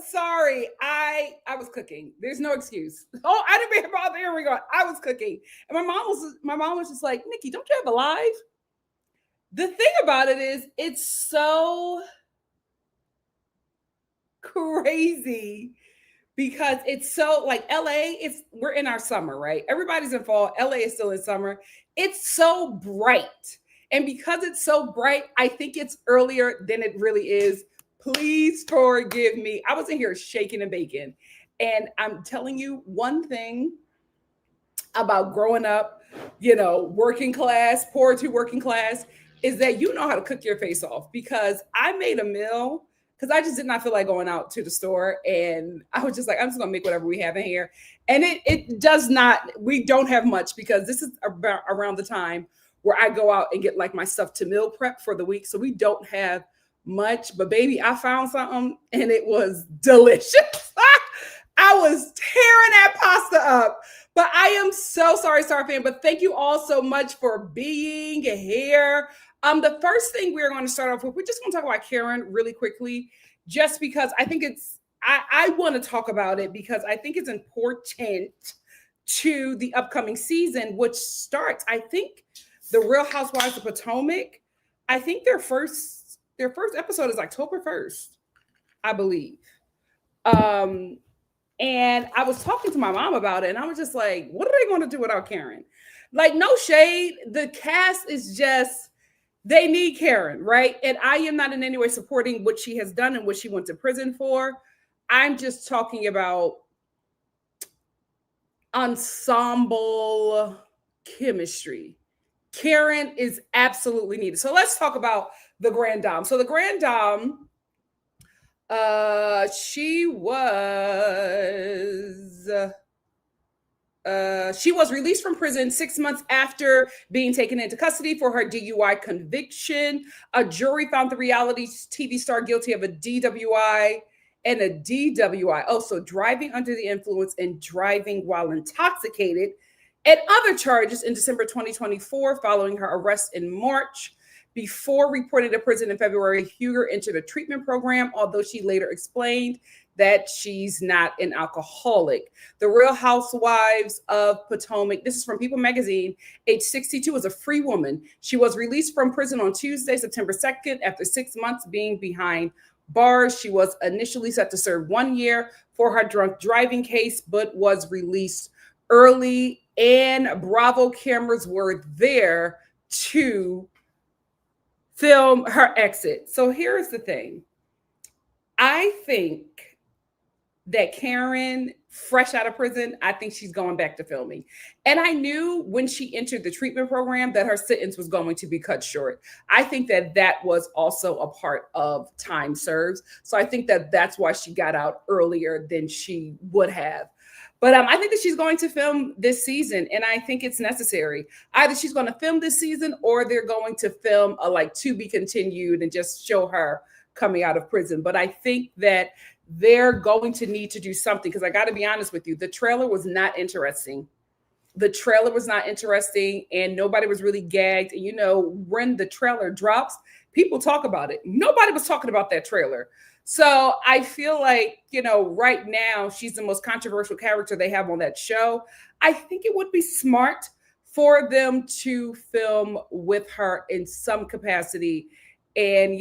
sorry. I was cooking. There's no excuse. Oh, I didn't mean about there we go. I was cooking. And my mom was just like, Nikki, don't you have a live? The thing about it is it's so crazy because it's so like LA, we're in our summer, right? Everybody's in fall. LA is still in summer. It's so bright. And because it's so bright, I think it's earlier than it really is. Please forgive me. I was in here shaking and baking. And I'm telling you one thing about growing up, working class, poor to working class, is that you know how to cook your face off because I made a meal because I just did not feel like going out to the store. And I was just like, I'm just going to make whatever we have in here. And it does not, we don't have much because this is about around the time where I go out and get like my stuff to meal prep for the week. So we don't have much, but baby, I found something and it was delicious. I was tearing that pasta up. But I am so sorry, Star fan. But thank you all so much for being here. The first thing we're going to start off with, we're just going to talk about Karen really quickly, just because I think I want to talk about it because I think it's important to the upcoming season, which starts, I think, the Real Housewives of Potomac. I think their first episode is October 1st, I believe. And I was talking to my mom about it, and I was just like, what are they going to do without Karen? Like, no shade. The cast is just, they need Karen, right? And I am not in any way supporting what she has done and what she went to prison for. I'm just talking about ensemble chemistry. Karen is absolutely needed. So let's talk about the Grand Dame. So the Grand Dame, she was released from prison 6 months after being taken into custody for her DUI conviction. A jury found the reality TV star guilty of a DWI and a DWI. Oh, so driving under the influence and driving while intoxicated, and other charges in December 2024 following her arrest in March. Before reporting to prison in February, Huger entered a treatment program, although she later explained that she's not an alcoholic. The Real Housewives of Potomac, this is from People magazine, age 62, is a free woman. She was released from prison on Tuesday, September 2nd, after 6 months being behind bars. She was initially set to serve 1 year for her drunk driving case, but was released early, and Bravo cameras were there to film her exit. So here's the thing. I think that Karen, fresh out of prison, I think she's going back to filming. And I knew when she entered the treatment program that her sentence was going to be cut short. I think that was also a part of time served. So I think that's why she got out earlier than she would have. But I think that she's going to film this season, and I think it's necessary. Either she's going to film this season, or they're going to film a like to be continued and just show her coming out of prison. But I think that they're going to need to do something, because I got to be honest with you, the trailer was not interesting. The trailer was not interesting, and nobody was really gagged. And when the trailer drops, people talk about it. Nobody was talking about that trailer. So I feel like, right now, she's the most controversial character they have on that show. I think it would be smart for them to film with her in some capacity and,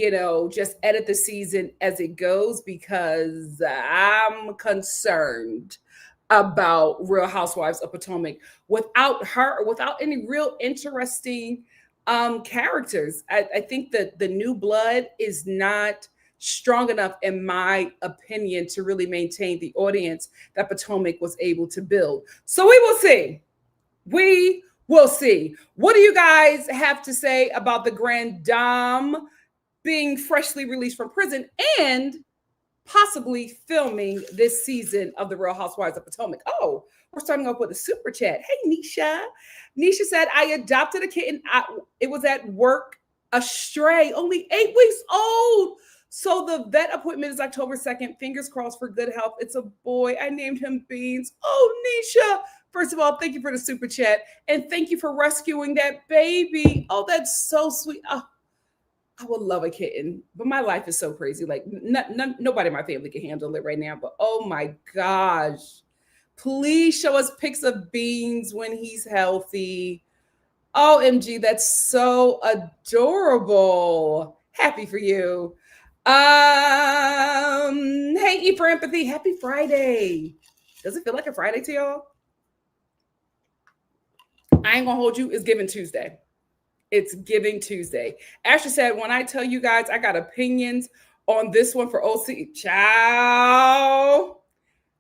just edit the season as it goes, because I'm concerned about Real Housewives of Potomac without her, without any real interesting characters. I think that the new blood is not strong enough, in my opinion, to really maintain the audience that Potomac was able to build. So we will see. We will see. What do you guys have to say about the Grand Dame being freshly released from prison and possibly filming this season of The Real Housewives of Potomac? Oh, we're starting off with a super chat. Hey, Nisha. Nisha said, I adopted a kitten. It was at work, a stray, only 8 weeks old. So the vet appointment is October 2nd. Fingers crossed for good health. It's a boy. I named him Beans. Oh, Nisha. First of all, thank you for the super chat. And thank you for rescuing that baby. Oh, that's so sweet. Oh, I would love a kitten, but my life is so crazy. Like nobody in my family can handle it right now. But oh my gosh, please show us pics of Beans when he's healthy. OMG, that's so adorable. Happy for you. Hey, E for Empathy. Happy Friday. Does it feel like a Friday to y'all? I ain't gonna hold you. It's Giving Tuesday. It's Giving Tuesday. Ashley said, when I tell you guys I got opinions on this one for OC, ciao.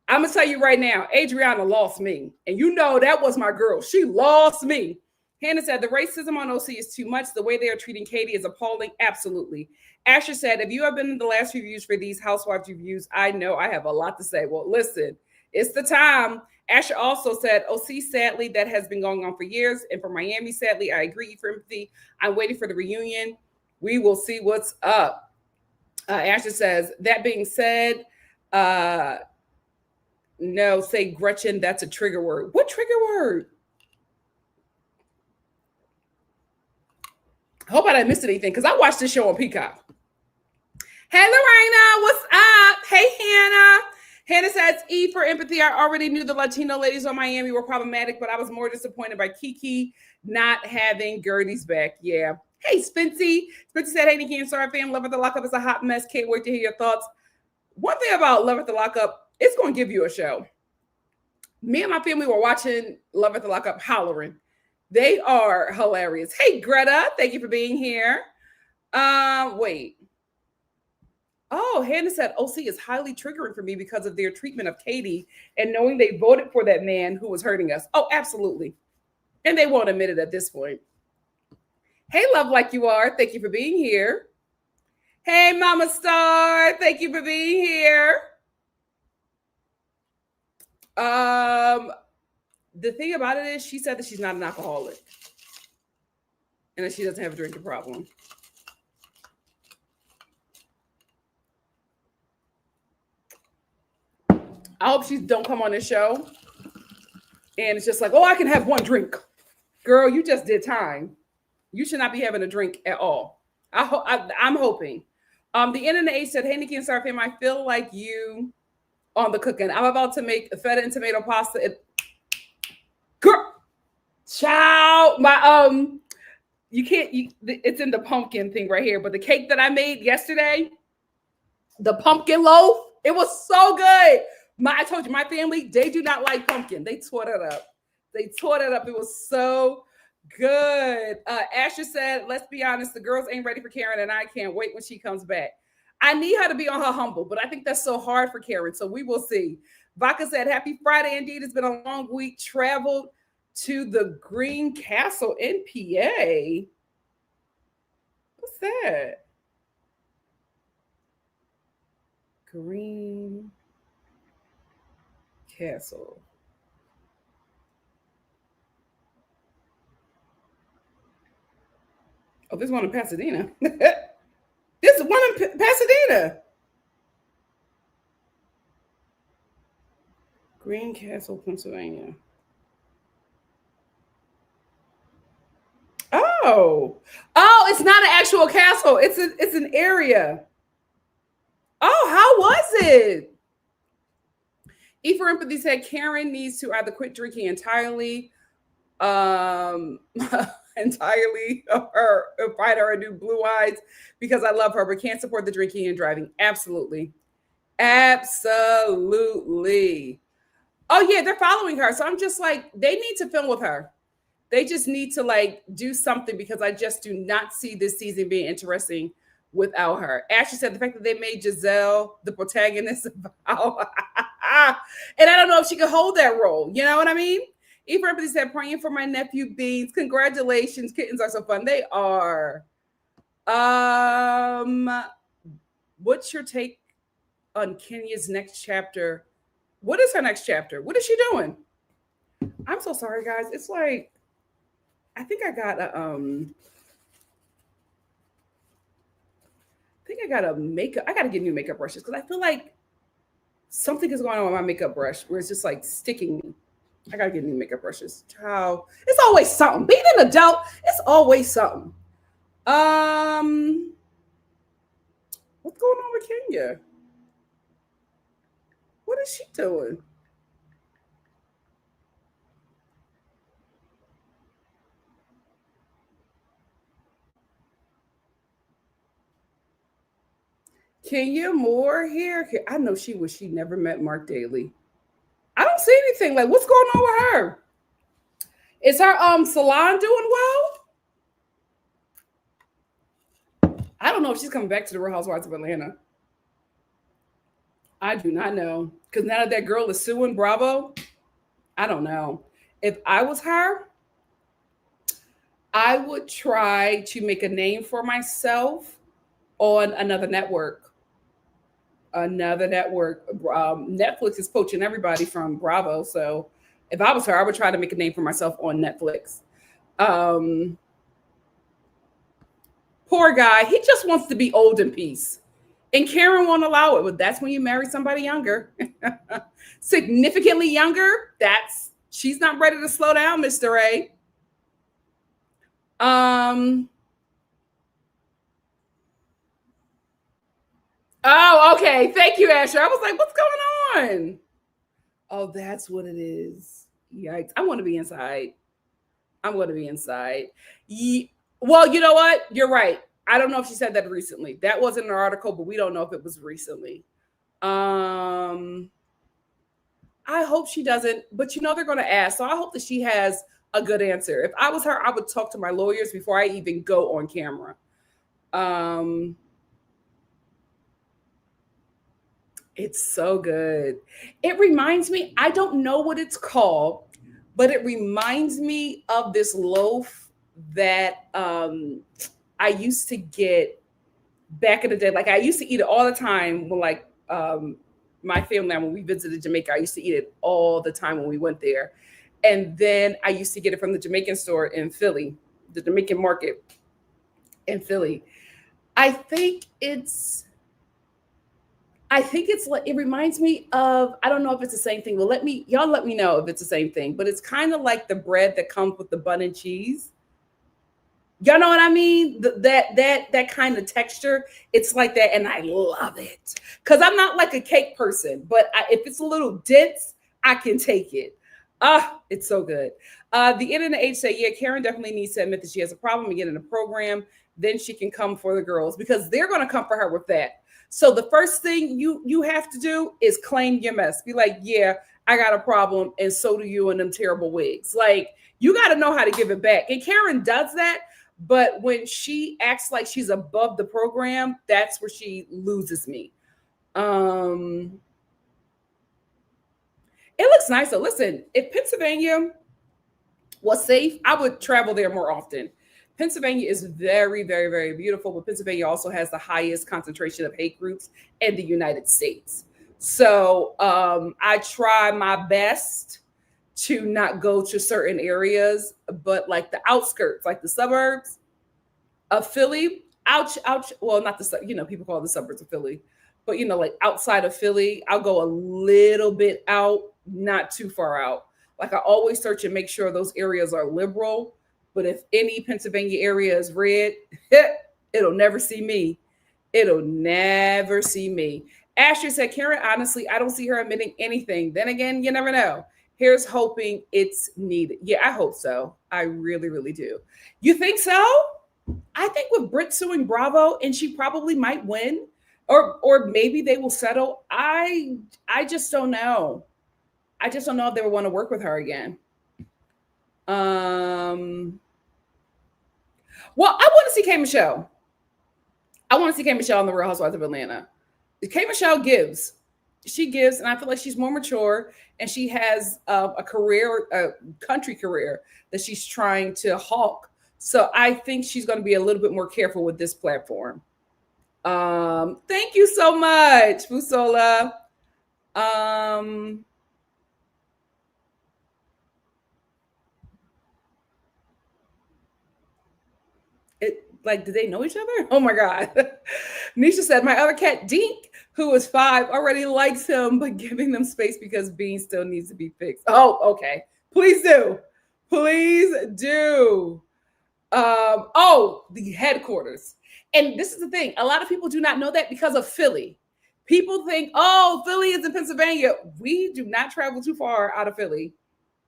I'm gonna tell you right now, Adriana lost me. And you know that was my girl. She lost me. Hannah said, the racism on OC is too much. The way they are treating Katie is appalling. Absolutely. Asher said, if you have been in the last reviews for these Housewives reviews, I know I have a lot to say. Well, listen, it's the time. Asher also said, OC, sadly, that has been going on for years. And for Miami, sadly, I agree for empathy. I'm waiting for the reunion. We will see what's up. Asher says, that being said, no, say Gretchen, that's a trigger word. What trigger word? Hope I didn't miss anything because I watched this show on Peacock. Hey, Lorena, what's up? Hey, Hannah. Hannah says, E for Empathy. I already knew the Latino ladies on Miami were problematic, but I was more disappointed by Kiki not having Gertie's back. Yeah. Hey, Spency. Spency said, hey, NikkiNicoleStar fam, Love at the Lockup is a hot mess. Can't wait to hear your thoughts. One thing about Love at the Lockup, it's going to give you a show. Me and my family were watching Love at the Lockup hollering. They are hilarious. Hey, Greta, thank you for being here. Wait. Oh, Hannah said OC is highly triggering for me because of their treatment of Katie and knowing they voted for that man who was hurting us. Oh, absolutely. And they won't admit it at this point. Hey, Love Like You Are. Thank you for being here. Hey, Mama Star. Thank you for being here. The thing about it is she said that she's not an alcoholic and that she doesn't have a drinking problem. I hope she don't come on this show and it's just like, oh, I can have one drink. Girl, you just did time. You should not be having a drink at all. I'm hoping. The internet said, hey, NikkiNicoleStar fam, I feel like you on the cooking. I'm about to make feta and tomato pasta. Girl, child, my you can't. It's in the pumpkin thing right here. But the cake that I made yesterday, the pumpkin loaf, it was so good. I told you, my family, they do not like pumpkin. They tore it up. They tore it up. It was so good. Asher said, let's be honest, the girls ain't ready for Karen, and I can't wait when she comes back. I need her to be on her humble, but I think that's so hard for Karen. So we will see. Vaca said, happy Friday indeed. It's been a long week. Traveled to the Green Castle in PA. What's that? Green Castle. Oh, there's one in Pasadena. There's one in Pasadena. Green Castle, Pennsylvania. Oh, it's not an actual castle. It's an area. Oh, how was it? E for Empathy said Karen needs to either quit drinking entirely, entirely, or find her a new blue eyes because I love her, but can't support the drinking and driving. Absolutely. Absolutely. Oh, yeah, they're following her. So I'm just like, they need to film with her. They just need to like do something because I just do not see this season being interesting without her. Ashley said the fact that they made Giselle the protagonist and I don't know if she could hold that role. You know what I mean? Eva Empathy said, praying for my nephew Beans. Congratulations. Kittens are so fun. They are. What's your take on Kenya's next chapter? What is her next chapter? What is she doing? I'm so sorry, guys. It's like, I think I got a makeup. I got to get new makeup brushes because I feel like something is going on with my makeup brush where it's just like sticking me. I got to get new makeup brushes. Child, it's always something. Being an adult, it's always something. What's going on with Kenya? What is she doing? Kenya Moore here. I know she was. She never met Mark Daly. I don't see anything. Like, what's going on with her? Is her salon doing well? I don't know if she's coming back to the Real Housewives of Atlanta. I do not know. Because now that that girl is suing Bravo, I don't know. If I was her, I would try to make a name for myself on another network. Another network. Netflix is poaching everybody from Bravo. So if I was her, I would try to make a name for myself on Netflix. Um, Poor guy. He just wants to be old in peace. And Karen won't allow it. But that's when you marry somebody younger. Significantly younger. She's not ready to slow down, Mr. A. Um oh, okay. Thank you, Asher. I was like, what's going on? Oh, that's what it is. Yikes. I want to be inside. I'm going to be inside. Well, you know what? You're right. I don't know if she said that recently. That wasn't an article, but we don't know if it was recently. Um, I hope she doesn't, but they're going to ask. So I hope that she has a good answer. If I was her, I would talk to my lawyers before I even go on camera. It's so good. It reminds me, I don't know what it's called, but it reminds me of this loaf that I used to get back in the day. Like I used to eat it all the time when my family, when we visited Jamaica, I used to eat it all the time when we went there. And then I used to get it from the Jamaican store in Philly, the Jamaican market in Philly. I think it's like it reminds me of, I don't know if it's the same thing. Well, y'all let me know if it's the same thing, but it's kind of like the bread that comes with the bun and cheese. Y'all know what I mean? That kind of texture. It's like that, and I love it because I'm not like a cake person, but if it's a little dense, I can take it. It's so good. The internet age say, yeah, Karen definitely needs to admit that she has a problem and get in a program. Then she can come for the girls because they're going to come for her with that. So the first thing you have to do is claim your mess. Be like, yeah, I got a problem, and so do you and them terrible wigs. Like, you got to know how to give it back. And Karen does that, but when she acts like she's above the program, that's where she loses me. It looks nice. So listen, if Pennsylvania was safe, I would travel there more often. Pennsylvania is very, very, very beautiful, but Pennsylvania also has the highest concentration of hate groups in the United States. So I try my best to not go to certain areas, but like the outskirts, like the suburbs of Philly, ouch. Well, not people call it the suburbs of Philly, but like outside of Philly, I'll go a little bit out, not too far out. Like I always search and make sure those areas are liberal. But if any Pennsylvania area is red, it'll never see me. It'll never see me. Ashley said, Karen, honestly, I don't see her admitting anything. Then again, you never know. Here's hoping it's needed. Yeah, I hope so. I really, really do. You think so? I think with Brit suing Bravo, and she probably might win, or maybe they will settle. I just don't know. I just don't know if they would want to work with her again. Well, I want to see K Michelle. I want to see K Michelle on the Real Housewives of Atlanta. K Michelle gives. She gives, and I feel like she's more mature, and she has a career, a country career that she's trying to hawk. So I think she's going to be a little bit more careful with this platform. Thank you so much, Fusola. Like, do they know each other? Oh my God. Nisha said, my other cat, Dink, who is 5, already likes him, but giving them space because Bean still needs to be fixed. Oh, okay. Please do. Please do. The headquarters. And this is the thing. A lot of people do not know that because of Philly. People think, oh, Philly is in Pennsylvania. We do not travel too far out of Philly.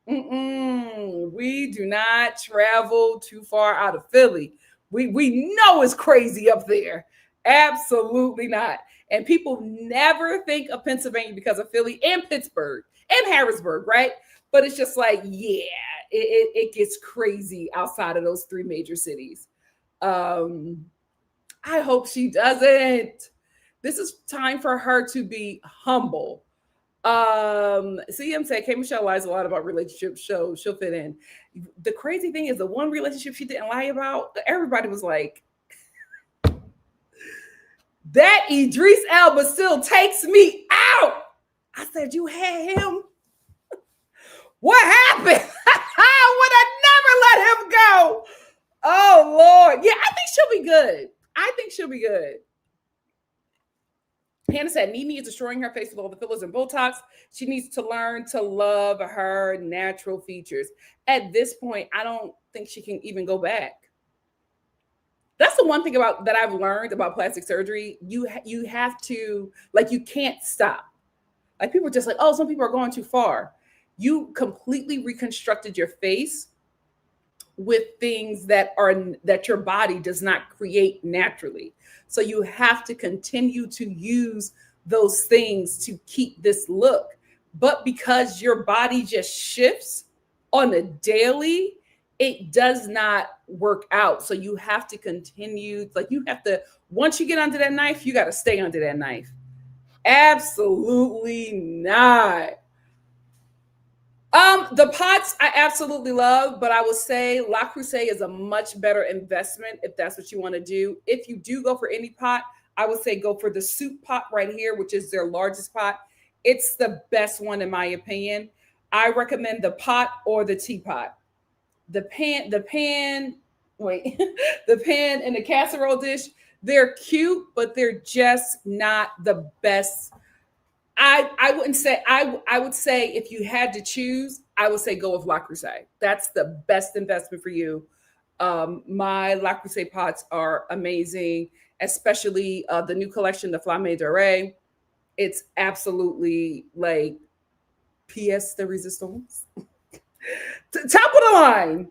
We do not travel too far out of Philly. We know it's crazy up there. Absolutely not. And people never think of Pennsylvania because of Philly and Pittsburgh and Harrisburg, right? But it's just like, yeah, it gets crazy outside of those three major cities. I hope she doesn't. This is time for her to be humble. CM said K Michelle lies a lot about relationships, so she'll fit in. The crazy thing is the one relationship she didn't lie about, everybody was like, that Idris Elba still takes me out. I said, you had him? What happened? Would I never let him go? Oh, Lord. Yeah, I think she'll be good. I think she'll be good. Hannah said, Nene is destroying her face with all the fillers and Botox. She needs to learn to love her natural features. At this point, I don't think she can even go back. That's the one thing about that I've learned about plastic surgery. You have to, like, you can't stop. Like, people are just like, oh, some people are going too far. You completely reconstructed your face with things that your body does not create naturally. So you have to continue to use those things to keep this look. But because your body just shifts on a daily, it does not work out. So you have to continue. Like, you have to, once you get under that knife, you got to stay under that knife. Absolutely not. The pots I absolutely love, but I would say La Crusade is a much better investment if that's what you want to do. If you do go for any pot, I would say go for the soup pot right here, which is their largest pot. It's the best one in my opinion. I recommend the pot or the teapot. The pan, the pan and the casserole dish, they're cute, but they're just not the best. I wouldn't say, I would say if you had to choose, I would say go with La Crusade. That's the best investment for you. My La Crusade pots are amazing, especially the new collection, the Flamme Doré. It's absolutely like pièce de resistance. Top of the line.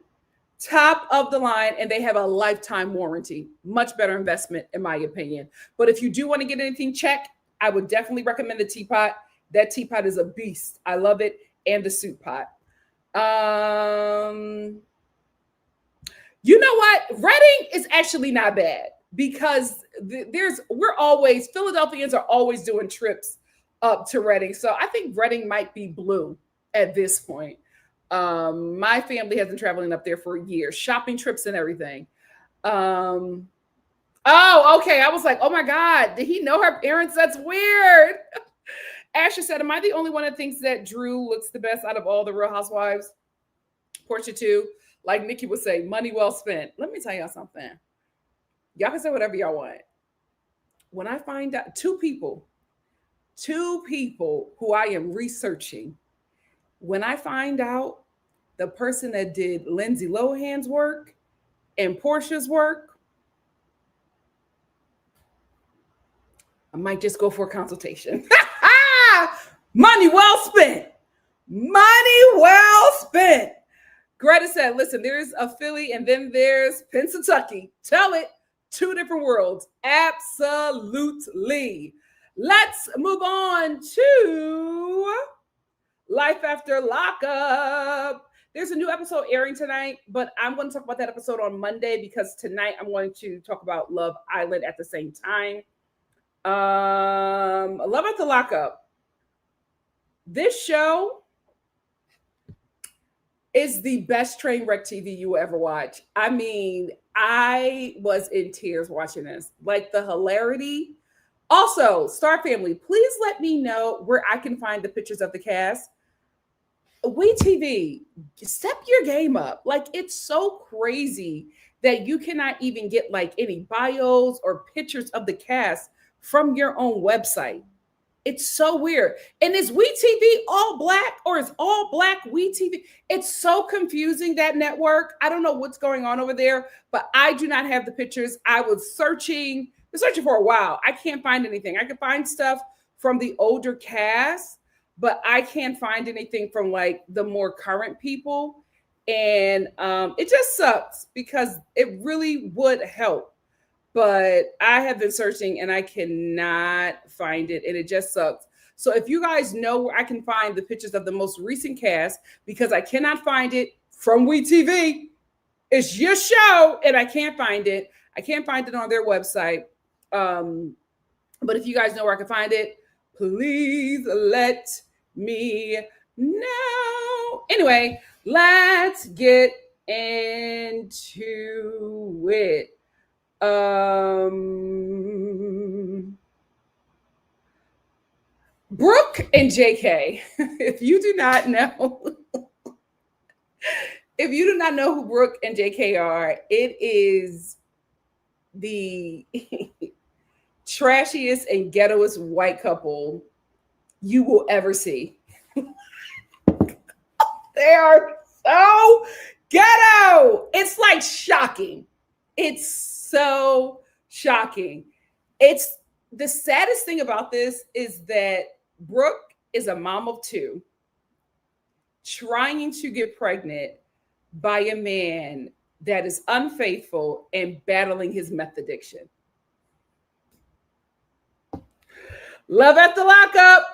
Top of the line, and they have a lifetime warranty. Much better investment, in my opinion. But if you do want to get anything checked, I would definitely recommend the teapot. That teapot is a beast. I love it. And the soup pot. You know what? Reading is actually not bad because Philadelphians are always doing trips up to Reading. So I think Reading might be blue at this point. My family has been traveling up there for years, shopping trips and everything. Oh, okay. I was like, oh my God, did he know her parents? That's weird. Asher said, am I the only one that thinks that Drew looks the best out of all the Real Housewives? Portia too. Like Nikki would say, money well spent. Let me tell y'all something. Y'all can say whatever y'all want. When I find out two people who I am researching, when I find out the person that did Lindsay Lohan's work and Portia's work, I might just go for a consultation. Money well spent. Money well spent. Greta said, listen, there's a Philly and then there's Pennsylvania. Tell it. Two different worlds. Absolutely. Let's move on to Life After Lockup. There's a new episode airing tonight, but I'm going to talk about that episode on Monday because tonight I'm going to talk about Love Island at the same time. Love After Lockup. This show is the best train wreck TV you will ever watch. I mean, I was in tears watching this. Like the hilarity. Also, Star Family, please let me know where I can find the pictures of the cast. WeTV, step your game up. Like, it's so crazy that you cannot even get like any bios or pictures of the cast from your own website. It's so weird. And is WeTV all black or is all black WeTV? It's so confusing, that network. I don't know what's going on over there, but I do not have the pictures. I was searching for a while. I can't find anything. I can find stuff from the older cast, but I can't find anything from like the more current people. And it just sucks because it really would help. But I have been searching and I cannot find it. And it just sucks. So if you guys know where I can find the pictures of the most recent cast, because I cannot find it from WeTV, it's your show and I can't find it. I can't find it on their website. But if you guys know where I can find it, please let me know. Anyway, let's get into it. Rhoc and JK. If you do not know, who Rhoc and JK are, it is the trashiest and ghettoest white couple you will ever see. They are so ghetto. It's like shocking. It's so shocking. It's the saddest thing about this is that Rhoc is a mom of two trying to get pregnant by a man that is unfaithful and battling his meth addiction. Love at the lockup.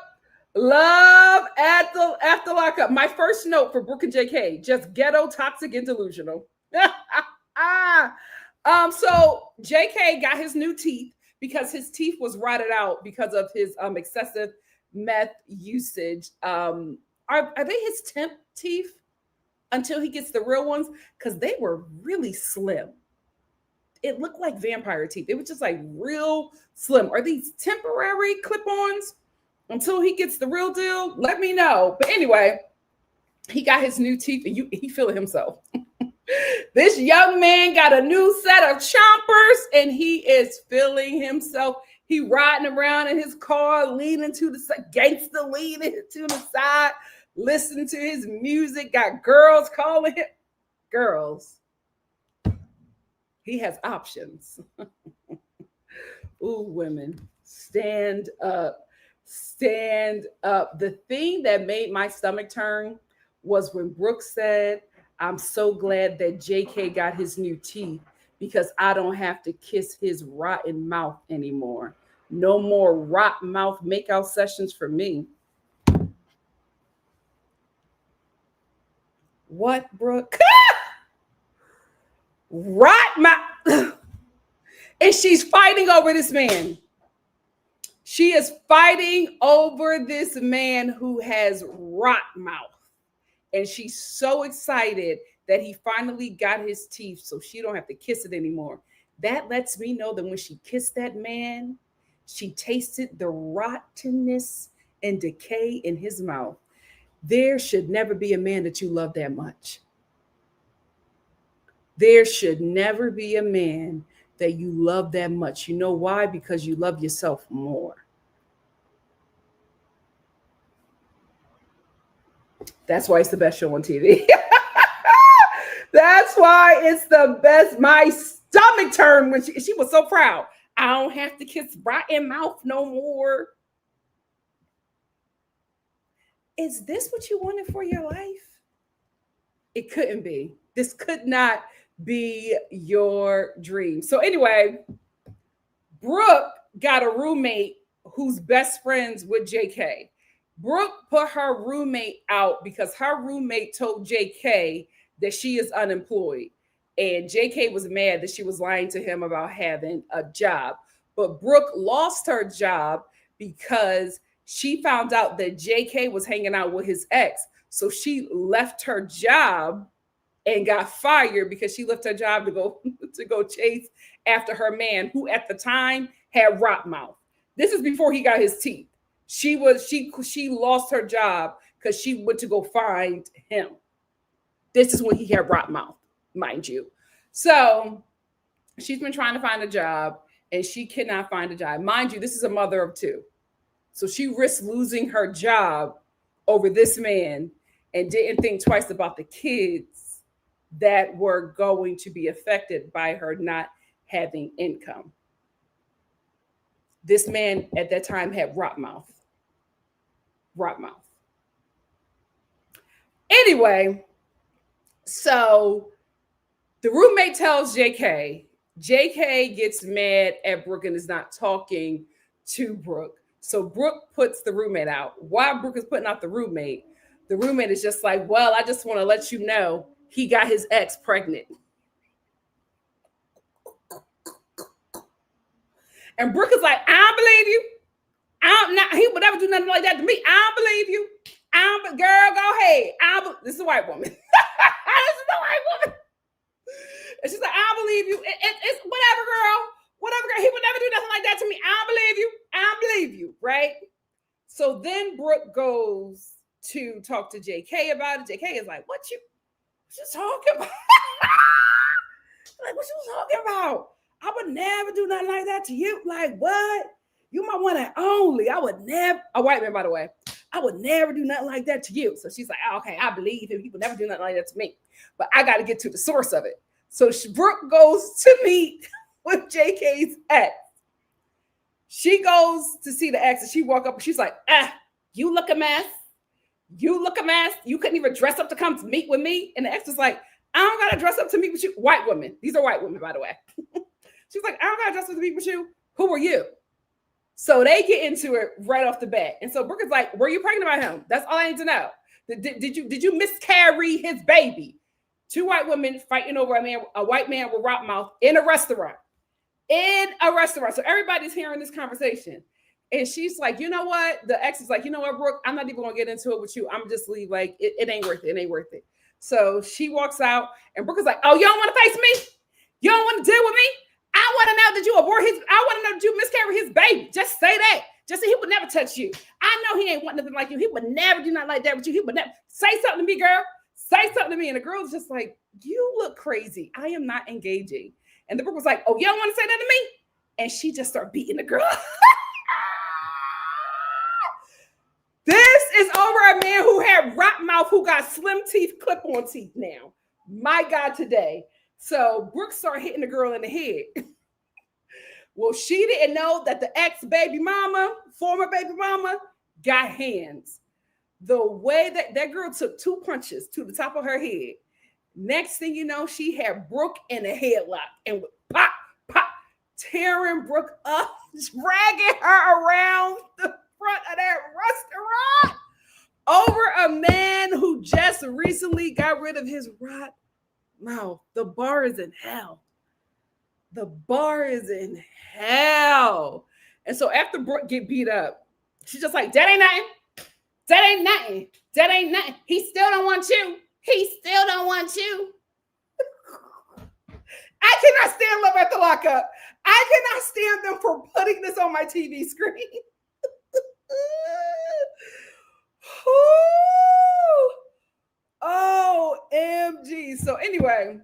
Love at the lockup. My first note for Rhoc and JK, just ghetto, toxic, and delusional. So JK got his new teeth because his teeth was rotted out because of his excessive meth usage. Are they his temp teeth until he gets the real ones? Because they were really slim. It looked like vampire teeth. It was just like real slim. Are these temporary clip-ons until he gets the real deal? Let me know. But anyway, he got his new teeth and he feeling himself. This young man got a new set of chompers and he is feeling himself. He riding around in his car, leaning to the side, gangster leaning to the side, listening to his music, got girls calling him. Girls. He has options. Ooh, women, stand up. Stand up. The thing that made my stomach turn was when Rhoc said, I'm so glad that JK got his new teeth because I don't have to kiss his rotten mouth anymore. No more rot mouth makeout sessions for me. What, Rhoc? Rot mouth. And she's fighting over this man. She is fighting over this man who has rot mouth. And she's so excited that he finally got his teeth so she don't have to kiss it anymore. That lets me know that when she kissed that man, she tasted the rottenness and decay in his mouth. There should never be a man that you love that much. There should never be a man that you love that much. You know why? Because you love yourself more. That's why it's the best show on TV. That's why it's the best. My stomach turned when she was so proud. I don't have to kiss rotten mouth no more. Is this what you wanted for your life? It couldn't be. This could not be your dream. So anyway, Rhoc got a roommate who's best friends with JK. Rhoc put her roommate out because her roommate told JK that she is unemployed. And JK was mad that she was lying to him about having a job. But Rhoc lost her job because she found out that JK was hanging out with his ex. So she left her job and got fired because she left her job to go chase after her man, who at the time had rot mouth. This is before he got his teeth. She lost her job because she went to go find him. This is when he had rot mouth, mind you. So she's been trying to find a job and she cannot find a job. Mind you, this is a mother of two. So she risked losing her job over this man and didn't think twice about the kids that were going to be affected by her not having income. This man at that time had Rhop mouth. Rhop mouth. Anyway, so the roommate tells JK. JK gets mad at Brooke and is not talking to Brooke. So Brooke puts the roommate out. While Brooke is putting out the roommate is just like, well, I just want to let you know he got his ex pregnant. And Brooke is like, I don't believe you. He would never do nothing like that to me. I don't believe you. Girl, go ahead. This is a white woman. This is a white woman. And she's like, I don't believe you. It's whatever, girl. Whatever, girl. He would never do nothing like that to me. I don't believe you. I don't believe you, right? So then Brooke goes to talk to JK about it. JK is like, what you talking about? Like, what you talking about? I would never do nothing like that to you. Like, what? You my one and only. I would never, a white man, by the way, I would never do nothing like that to you. So she's like, oh, okay, I believe him. He would never do nothing like that to me. But I got to get to the source of it. So Brooke goes to meet with JK's ex. She goes to see the ex and she walk up and she's like, you look a mess. You look a mess. You couldn't even dress up to come to meet with me. And the ex is like, I don't got to dress up to meet with you. White women. These are white women, by the way. She's like, I don't got to dress up to meet with you. Who are you? So they get into it right off the bat. And so Brooke is like, were you pregnant by him? That's all I need to know. Did you miscarry his baby? Two white women fighting over a white man with Rhop mouth in a restaurant. So everybody's hearing this conversation. And she's like, you know what? The ex is like, you know what, Brooke? I'm not even going to get into it with you. I'm just leave. Like, it ain't worth it. It ain't worth it. So she walks out and Brooke is like, oh, you don't want to face me? You don't want to deal with me? I want to know that you I want to know that you miscarried his baby. Just say that. Just say he would never touch you. I know he ain't want nothing like you. He would never do nothing like that with you. He would never say something to me, girl. Say something to me. And the girl's just like, you look crazy. I am not engaging. And the Brooke was like, oh, you don't want to say that to me? And she just started beating the girl. This is over a man who had Rhop mouth, who got slim teeth, clip-on teeth now. My God, today. So Brooke started hitting the girl in the head. Well, she didn't know that the ex-baby mama, former baby mama, got hands. The way that girl took 2 punches to the top of her head. Next thing you know, she had Brooke in a headlock and would pop, pop, tearing Brooke up, dragging her around the front of that restaurant over a man who just recently got rid of his Rhop mouth. The bar is in hell. The bar is in hell. And so after Brooke get beat up, she's just like, that ain't nothing. That ain't nothing. That ain't nothing. He still don't want you. He still don't want you. I cannot stand Love at the Lockup. I cannot stand them for putting this on my TV screen. OMG. So anyway,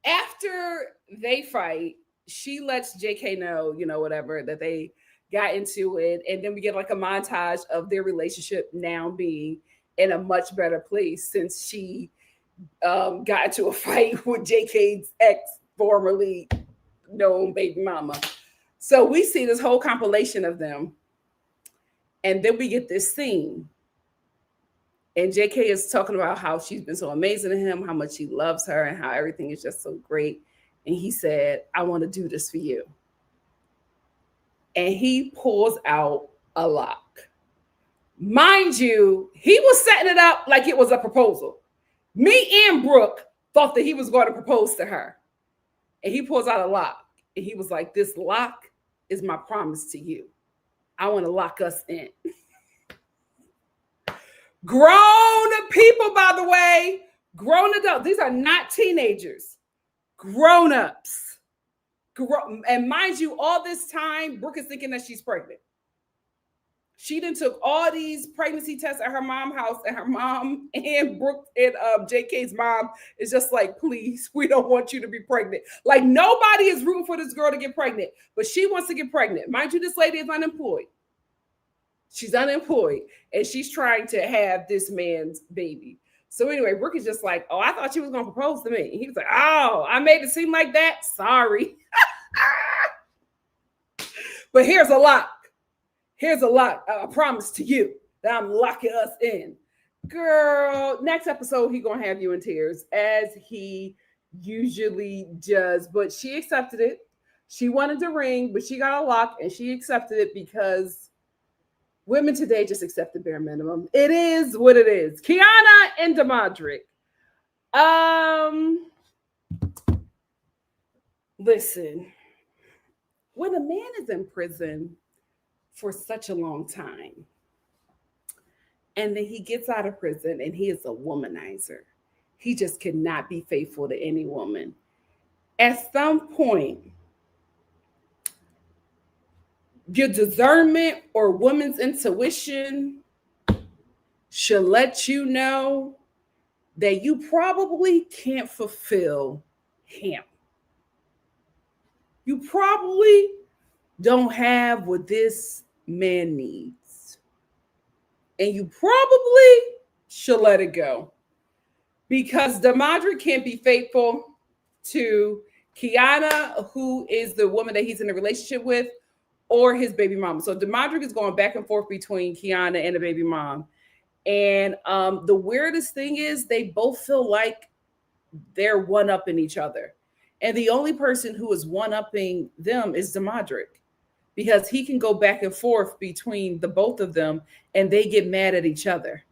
after they fight, she lets JK know, whatever, that they got into it. And then we get like a montage of their relationship now being in a much better place since she got into a fight with JK's ex, formerly known baby mama. So we see this whole compilation of them. And then we get this scene. And JK is talking about how she's been so amazing to him, how much he loves her, and how everything is just so great. And he said, I want to do this for you. And he pulls out a lock. Mind you, he was setting it up like it was a proposal. Me and Brooke thought that he was going to propose to her. And he pulls out a lock. And he was like, this lock is my promise to you. I want to lock us in. Grown people, by the way, grown adults. These are not teenagers. Grown-ups. And mind you, all this time, Brooke is thinking that she's pregnant. She done took all these pregnancy tests at her mom's house, and her mom and Brooke and JK's mom is just like, please, we don't want you to be pregnant. Like, nobody is rooting for this girl to get pregnant, but she wants to get pregnant. Mind you, this lady is unemployed. She's unemployed, and she's trying to have this man's baby. So anyway, Brooke is just like, oh, I thought she was going to propose to me. He was like, oh, I made it seem like that. Sorry. But here's a lock. Here's a lock. I promise to you that I'm locking us in. Girl, next episode, he going to have you in tears, as he usually does. But she accepted it. She wanted the ring, but she got a lock, and she accepted it because women today just accept the bare minimum. It is what it is. Kiana and Demadric. Listen, when a man is in prison for such a long time, and then he gets out of prison and he is a womanizer, he just cannot be faithful to any woman. At some point, your discernment or woman's intuition should let you know that you probably can't fulfill him. You probably don't have what this man needs. And you probably should let it go. Because Demadric can't be faithful to Kiana, who is the woman that he's in a relationship with, or his baby mama. So Demadric is going back and forth between Kiana and the baby mom. And the weirdest thing is they both feel like they're one-upping each other. And the only person who is one-upping them is Demadric, because he can go back and forth between the both of them and they get mad at each other.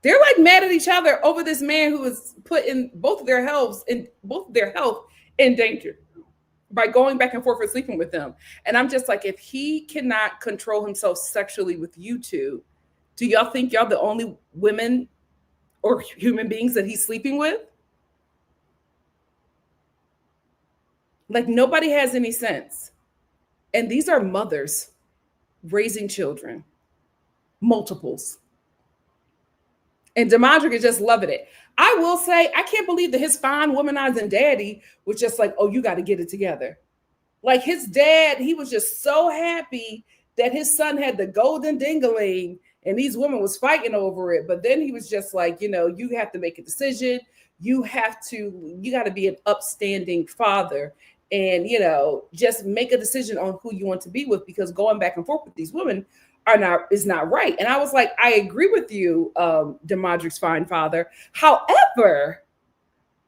They're like mad at each other over this man who is putting both of their health in danger by going back and forth and sleeping with them. And I'm just like, if he cannot control himself sexually with you two, do y'all think y'all the only women or human beings that he's sleeping with? Like, nobody has any sense. And these are mothers raising children, multiples. And Demadric is just loving it. I will say, I can't believe that his fine womanizing daddy was just like, oh, you got to get it together. Like, his dad, he was just so happy that his son had the golden dingaling and these women was fighting over it. But then he was just like, you know, you have to make a decision. You got to be an upstanding father and, you know, just make a decision on who you want to be with, because going back and forth with these women is not right. And I was like, I agree with you, Demadric's fine father. However,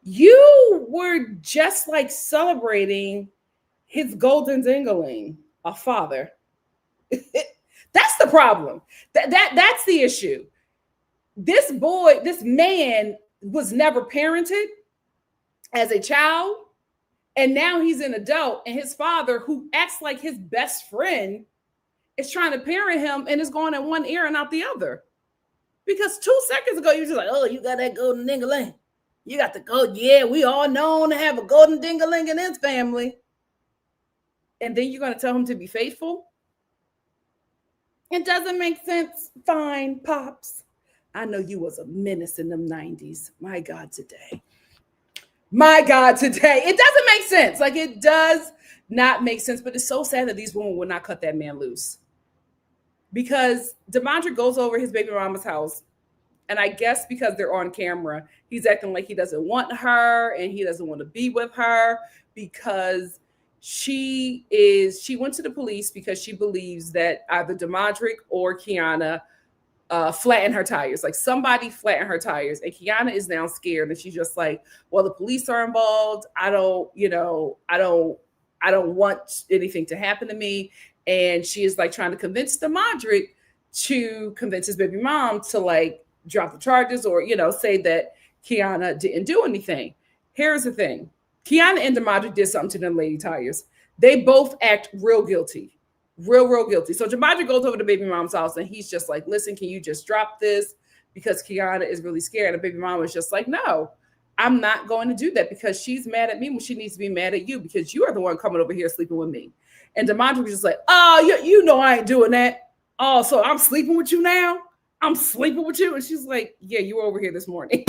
you were just like celebrating his golden dingling, a father. That's the problem. That's the issue. This man was never parented as a child. And now he's an adult, and his father, who acts like his best friend, is trying to parent him and is going in one ear and out the other. Because 2 seconds ago, you were just like, oh, you got that golden dingaling. You got the gold. Yeah, we all known to have a golden dingaling in his family. And then you're going to tell him to be faithful? It doesn't make sense. Fine, Pops. I know you was a menace in them 90s. My God, today. It doesn't make sense. Like, it does not make sense. But it's so sad that these women will not cut that man loose. Because Demadric goes over his baby mama's house. And I guess because they're on camera, he's acting like he doesn't want her and he doesn't want to be with her, because she went to the police because she believes that either Demadric or Kiana flatten her tires. Like, somebody flattened her tires, and Kiana is now scared, and she's just like, well, the police are involved. I don't want anything to happen to me. And she is like trying to convince Demadric to convince his baby mom to like drop the charges, or, you know, say that Kiana didn't do anything. Here's the thing. Kiana and Demadric did something to them lady tires. They both act real guilty. Real guilty. So Demadric goes over to baby mom's house, and he's just like, listen, can you just drop this? Because Kiana is really scared. And the baby mom is just like, no, I'm not going to do that, because she's mad at me when she needs to be mad at you, because you are the one coming over here sleeping with me. And Demadric was just like, oh, you know I ain't doing that. Oh, so I'm sleeping with you now? I'm sleeping with you? And she's like, yeah, you were over here this morning.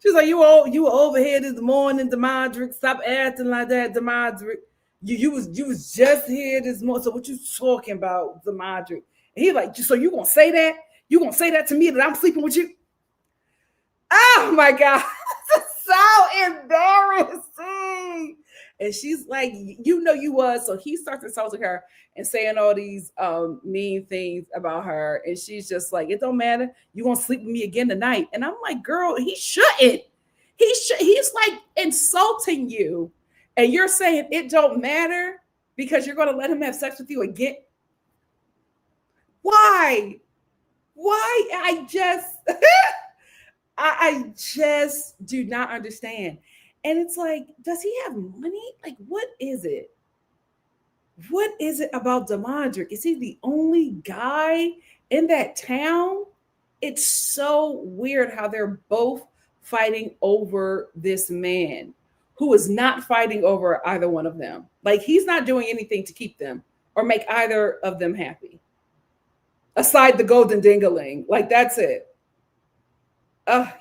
She's like, you were over here this morning, Demadric. Stop acting like that, Demadric. You was just here this morning. So what you talking about, Demadre? And he like, so you gonna say that? You gonna say that to me that I'm sleeping with you? Oh my God. So embarrassing. And she's like, you know you was. So he starts insulting her and saying all these mean things about her. And she's just like, it don't matter. You gonna sleep with me again tonight. And I'm like, girl, he shouldn't. He's like insulting you. And you're saying it don't matter because you're gonna let him have sex with you again. Why? Why? I just do not understand. And it's like, does he have money? Like, what is it? What is it about Demadric? Is he the only guy in that town? It's so weird how they're both fighting over this man who is not fighting over either one of them. Like, he's not doing anything to keep them or make either of them happy. Aside the golden dingaling. Like, that's it.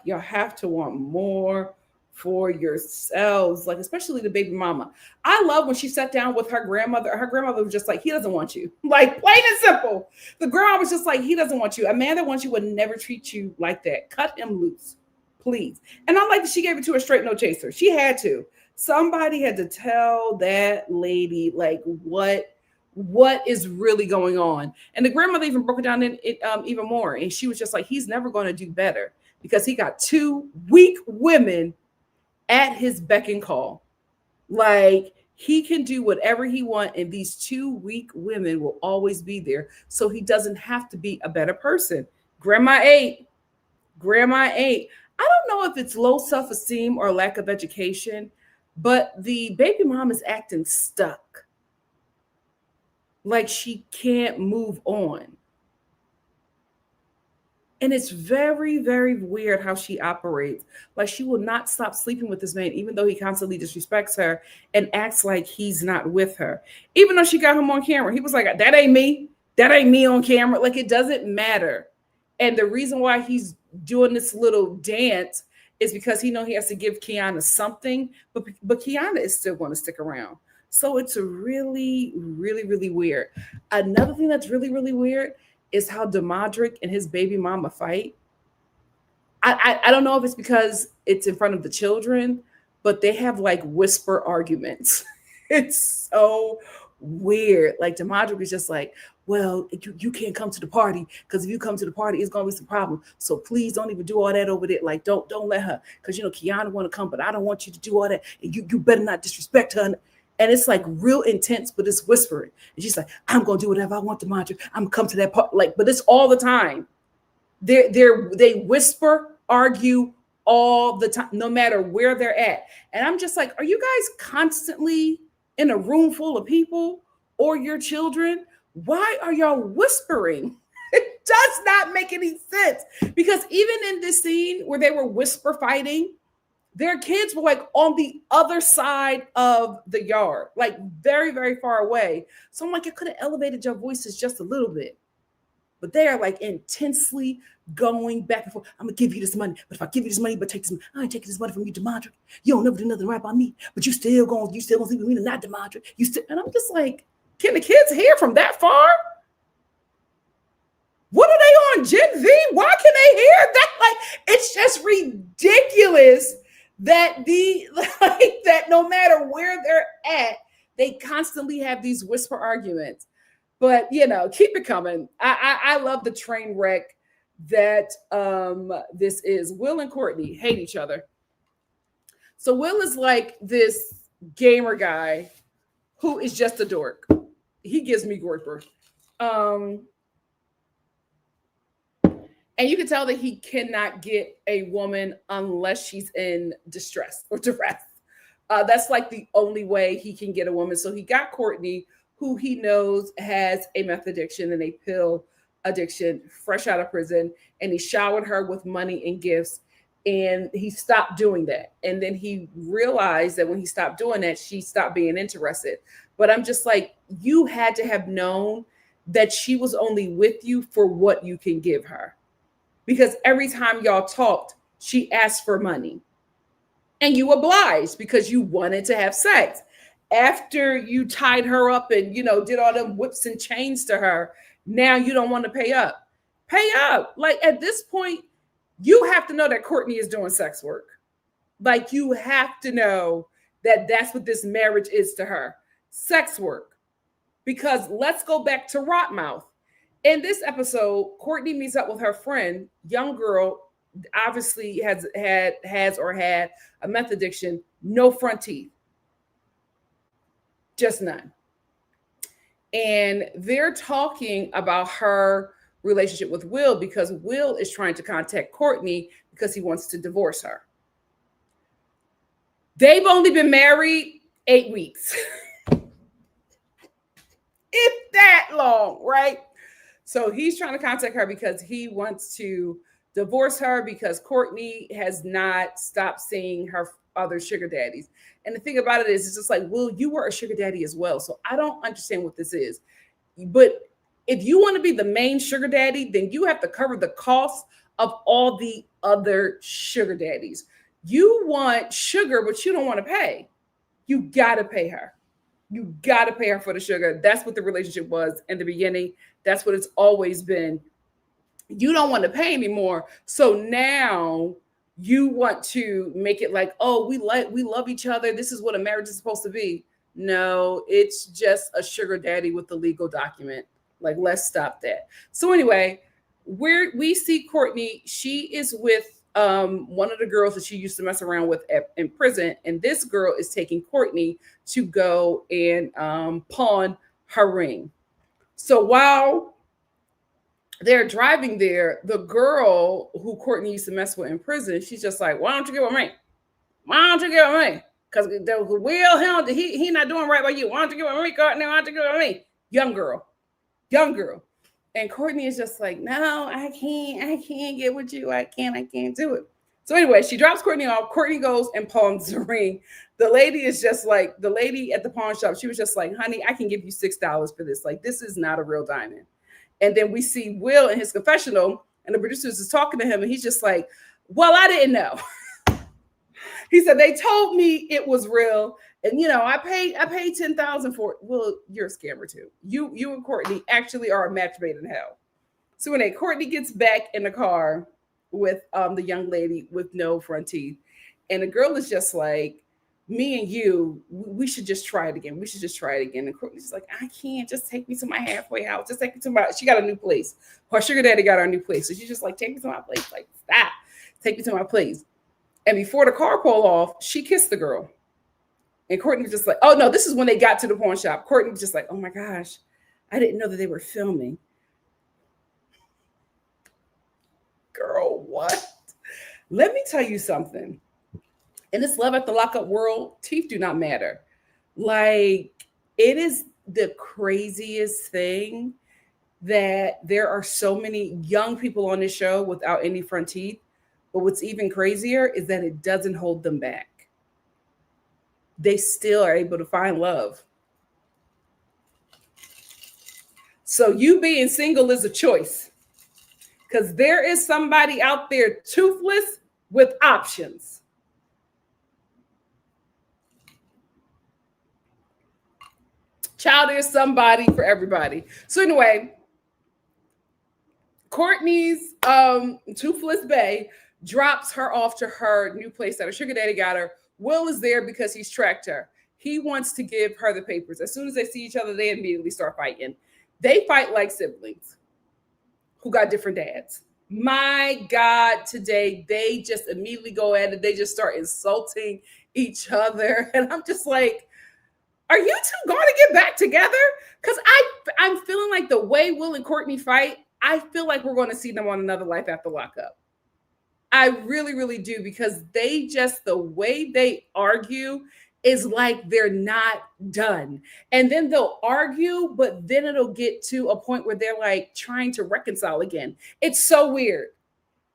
Y'all have to want more for yourselves, like especially the baby mama. I love when she sat down with her grandmother. Her grandmother was just like, he doesn't want you. Like, plain and simple. The grandma was just like, he doesn't want you. A man that wants you would never treat you like that. Cut him loose, please. And I like that she gave it to a straight no chaser. She had to. Somebody had to tell that lady like what is really going on. And the grandmother even broke it down in it even more. And she was just like, he's never going to do better because he got two weak women at his beck and call. Like, he can do whatever he wants, and these two weak women will always be there. So he doesn't have to be a better person. Grandma ate. I don't know if it's low self-esteem or lack of education, but the baby mom is acting stuck. Like she can't move on. And it's very, very weird how she operates. Like, she will not stop sleeping with this man, even though he constantly disrespects her and acts like he's not with her. Even though she got him on camera, he was like, that ain't me. That ain't me on camera. Like, it doesn't matter. And the reason why he's doing this little dance is because he knows he has to give Kiana something, but Kiana is still going to stick around. So it's really, really, really weird. Another thing that's really, really weird is how Demadric and his baby mama fight. I don't know if it's because it's in front of the children, but they have like whisper arguments. It's so weird. Like, Demadric is just like, well, you can't come to the party because if you come to the party, it's gonna be some problem. So please don't even do all that over there. Like, don't let her, because Kiana want to come, but I don't want you to do all that. And you better not disrespect her. And it's like real intense, but it's whispering. And she's like, I'm gonna do whatever I want to Demadric. I'm gonna come to that part. Like, but it's all the time. They whisper, argue all the time, no matter where they're at. And I'm just like, are you guys constantly in a room full of people or your children? Why are y'all whispering? It does not make any sense. Because even in this scene where they were whisper fighting, their kids were like on the other side of the yard, like very, very far away. So I'm like, it could have elevated your voices just a little bit. But they are like intensely going back and forth. I'm gonna give you this money, but if I give you this money, but take this, I ain't taking this money from you, Demadric. You don't never do nothing right by me, but you still gonna sleep with me, not Demadric. And I'm just like, can the kids hear from that far? What are they on, Gen Z? Why can they hear that? Like, it's just ridiculous that that no matter where they're at, they constantly have these whisper arguments. But keep it coming. I love the train wreck that this is. Will and Courtney hate each other. So Will is like this gamer guy who is just a dork. He gives me gorper. And you can tell that he cannot get a woman unless she's in distress or duress. That's like the only way he can get a woman. So he got Courtney, who he knows has a meth addiction and a pill addiction, fresh out of prison. And he showered her with money and gifts. And he stopped doing that. And then he realized that when he stopped doing that, she stopped being interested. But I'm just like, you had to have known that she was only with you for what you can give her. Because every time y'all talked, she asked for money. And you obliged because you wanted to have sex. after you tied her up and, did all them whips and chains to her, now you don't want to pay up. Pay up. Like at this point, you have to know that Courtney is doing sex work. Like you have to know that that's what this marriage is to her. Sex work. Because let's go back to Rhop Mouth. In this episode, Courtney meets up with her friend, young girl, obviously has or had a meth addiction, no front teeth. Just none. And they're talking about her relationship with Will because Will is trying to contact Courtney because he wants to divorce her. They've only been married 8 weeks. If that long, right? So he's trying to contact her because he wants to divorce her because Courtney has not stopped seeing her other sugar daddies. And the thing about it is, it's just like, Will, you were a sugar daddy as well. So I don't understand what this is. But if you want to be the main sugar daddy, then you have to cover the cost of all the other sugar daddies. You want sugar, but you don't want to pay. You got to pay her. You got to pay her for the sugar. That's what the relationship was in the beginning. That's what it's always been. You don't want to pay anymore. So now you want to make it like, oh, we love each other. This is what a marriage is supposed to be. No, it's just a sugar daddy with a legal document. Like, let's stop that. So anyway, we see Courtney. She is with one of the girls that she used to mess around with in prison. And this girl is taking Courtney to go and pawn her ring. So while they're driving there, the girl who Courtney used to mess with in prison, she's just like, why don't you get with me? Why don't you get with me? Because Will, he not doing right by you. Why don't you get with me, Courtney? Why don't you get with me? Young girl. And Courtney is just like, no, I can't get with you. I can't do it. So anyway, she drops Courtney off. Courtney goes and pawns the ring. The lady is just like, the lady at the pawn shop, she was just like, honey, I can give you $6 for this. Like, this is not a real diamond. And then we see Will in his confessional, and the producers is talking to him, and he's just like, well, I didn't know. He said, they told me it was real. And, I paid $10,000 for it. Well, you're a scammer too. You and Courtney actually are a match made in hell. So when Courtney gets back in the car with the young lady with no front teeth, and the girl is just like, me and you, we should just try it again. And Courtney's like, I can't. Just take me to my halfway house. Just take me to she got a new place. Her sugar daddy got her a new place. So she's just like, take me to my place. Like, stop. Take me to my place. And before the car pulled off, she kissed the girl. And Courtney was just like, oh, no, this is when they got to the pawn shop. Courtney was just like, oh, my gosh, I didn't know that they were filming. Girl, what? Let me tell you something. In this Love at the Lockup world, teeth do not matter. Like, it is the craziest thing that there are so many young people on this show without any front teeth. But what's even crazier is that it doesn't hold them back. They still are able to find love. So you being single is a choice, because there is somebody out there toothless with options. Child, there's somebody for everybody. So anyway, Courtney's toothless bae drops her off to her new place that her sugar daddy got her. Will is there because he's tracked her. He wants to give her the papers. As soon as they see each other, they immediately start fighting. They fight like siblings who got different dads. My God, today, they just immediately go at it. They just start insulting each other. And I'm just like, are you two going to get back together? Because I'm feeling like the way Will and Courtney fight, I feel like we're going to see them on Another Life After Lockup. I really, really do, because the way they argue is like they're not done. And then they'll argue, but then it'll get to a point where they're like trying to reconcile again. It's so weird.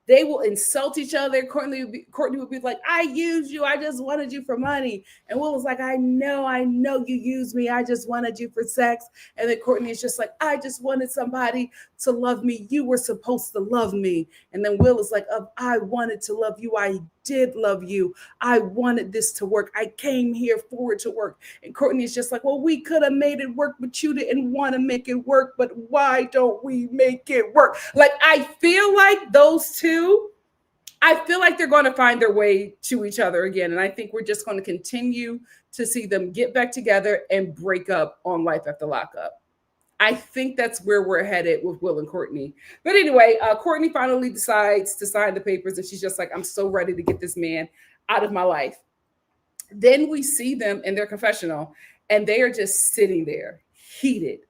They will insult each other. Courtney would be like, I used you. I just wanted you for money. And Will was like, I know you used me. I just wanted you for sex. And then Courtney is just like, I just wanted somebody to love me. You were supposed to love me. And then Will is like, I wanted to love you. I did love you. I wanted this to work. I came here for it to work. And Courtney's just like, well, we could have made it work, but you didn't want to make it work. But why don't we make it work? Like, I feel like those two, I feel like they're going to find their way to each other again. And I think we're just going to continue to see them get back together and break up on Life After Lockup. I think that's where we're headed with Will and Courtney. But anyway, Courtney finally decides to sign the papers, and she's just like, I'm so ready to get this man out of my life. Then we see them in their confessional, and they are just sitting there, heated.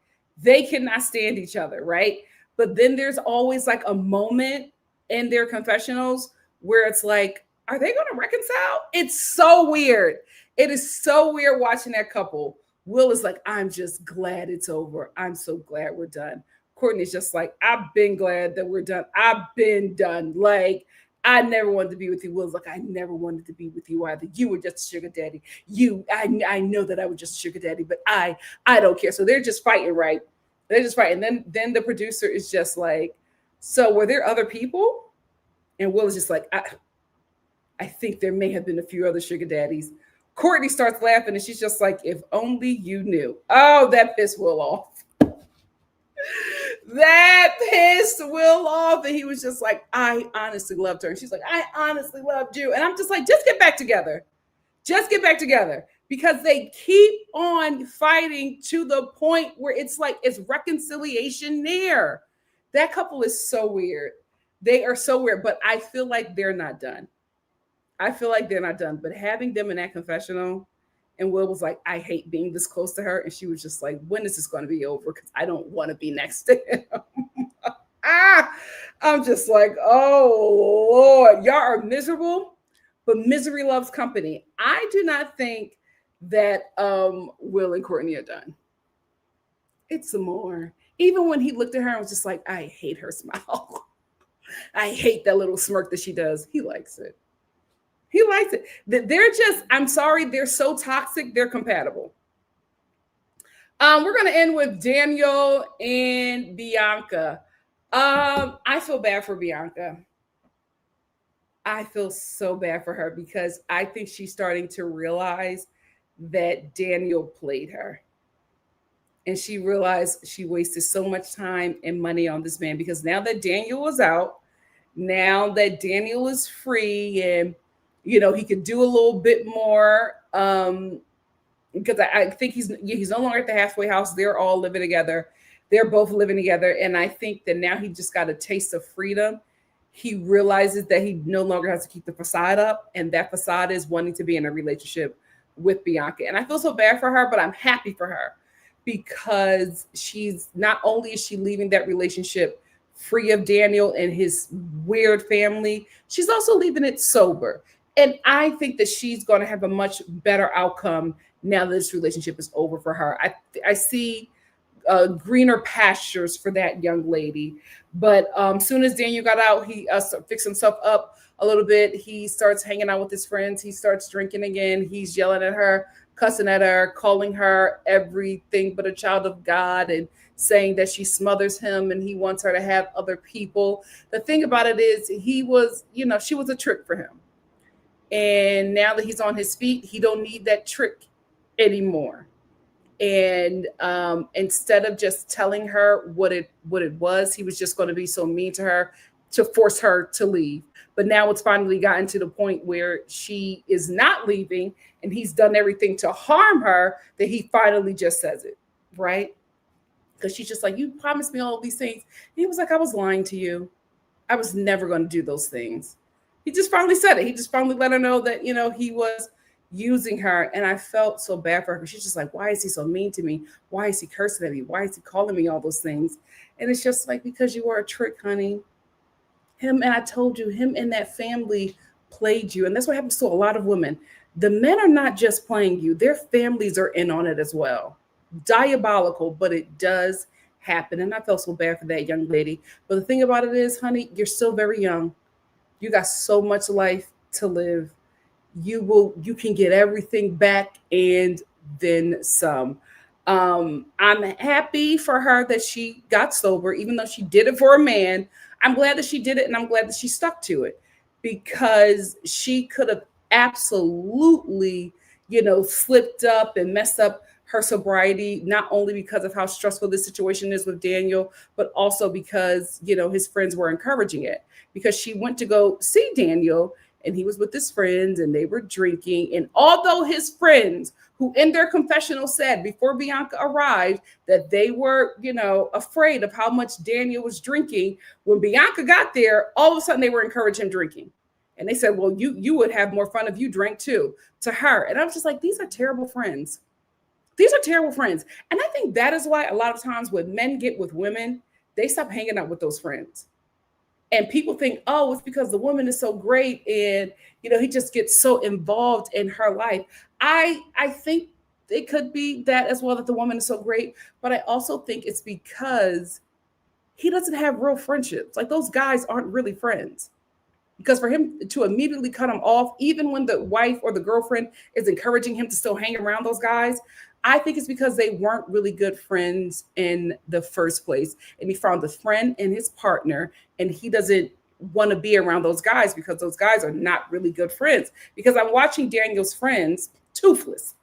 They cannot stand each other, right? But then there's always like a moment in their confessionals where it's like, are they going to reconcile? It's so weird. It is so weird watching that couple. Will is like, I'm just glad it's over. I'm so glad we're done. Courtney's just like, I've been glad that we're done. I've been done. Like, I never wanted to be with you. Will's like, I never wanted to be with you either. You were just a sugar daddy. I know that I was just a sugar daddy, but I don't care. So they're just fighting, right? They're just fighting. Then the producer is just like, so were there other people? And Will is just like, I think there may have been a few other sugar daddies. Courtney starts laughing, and she's just like, if only you knew. Oh, that pissed Will off. That pissed Will off. And he was just like, I honestly loved her. And she's like, I honestly loved you. And I'm just like, just get back together. Just get back together. Because they keep on fighting to the point where it's like, it's reconciliation near. That couple is so weird. They are so weird, but I feel like they're not done. I feel like they're not done. But having them in that confessional, and Will was like, I hate being this close to her. And she was just like, when is this going to be over? Because I don't want to be next to him. I'm just like, oh, Lord, y'all are miserable, but misery loves company. I do not think that Will and Courtney are done. It's some more. Even when he looked at her and was just like, I hate her smile. I hate that little smirk that she does. He likes it. He likes it. They're just, I'm sorry, they're so toxic, they're compatible. We're going to end with Daniel and Bianca. I feel bad for Bianca. I feel so bad for her because I think she's starting to realize that Daniel played her. And she realized she wasted so much time and money on this man because now that Daniel is out, now that Daniel is free and, he could do a little bit more because I think he's no longer at the halfway house. They're all living together. They're both living together. And I think that now he just got a taste of freedom. He realizes that he no longer has to keep the facade up. And that facade is wanting to be in a relationship with Bianca. And I feel so bad for her, but I'm happy for her because she's not only is she leaving that relationship free of Daniel and his weird family, she's also leaving it sober. And I think that she's going to have a much better outcome now that this relationship is over for her. I see greener pastures for that young lady. But soon as Daniel got out, he fixed himself up a little bit. He starts hanging out with his friends. He starts drinking again. He's yelling at her, cussing at her, calling her everything but a child of God and saying that she smothers him and he wants her to have other people. The thing about it is she was a trick for him. And now that he's on his feet, he don't need that trick anymore. And instead of just telling her what it was, he was just going to be so mean to her to force her to leave. But now it's finally gotten to the point where she is not leaving and he's done everything to harm her that he finally just says it, right? Because she's just like, you promised me all of these things. And he was like, I was lying to you. I was never going to do those things. He just finally said it. He just finally let her know that, he was using her. And I felt so bad for her. She's just like, why is he so mean to me? Why is he cursing at me? Why is he calling me all those things? And it's just like, because you were a trick, honey. And I told you, him and that family played you. And that's what happens to a lot of women. The men are not just playing you. Their families are in on it as well. Diabolical, but it does happen. And I felt so bad for that young lady. But the thing about it is, honey, you're still very young. You got so much life to live. You can get everything back and then some. I'm happy for her that she got sober, even though she did it for a man. I'm glad that she did it, and I'm glad that she stuck to it. because she could have absolutely, slipped up and messed up her sobriety, not only because of how stressful this situation is with Daniel, but also because, his friends were encouraging it. Because she went to go see Daniel and he was with his friends and they were drinking. And although his friends, who in their confessional said before Bianca arrived that they were, afraid of how much Daniel was drinking, when Bianca got there, all of a sudden they were encouraging him drinking. And they said, well, you would have more fun if you drank too, to her. And I was just like, these are terrible friends. These are terrible friends. And I think that is why a lot of times when men get with women, they stop hanging out with those friends. And people think, oh, it's because the woman is so great and, he just gets so involved in her life. I think it could be that as well, that the woman is so great. But I also think it's because he doesn't have real friendships. Like, those guys aren't really friends. Because for him to immediately cut them off, even when the wife or the girlfriend is encouraging him to still hang around those guys, I think it's because they weren't really good friends in the first place. And he found a friend in his partner, and he doesn't want to be around those guys because those guys are not really good friends. Because I'm watching Daniel's friends, toothless,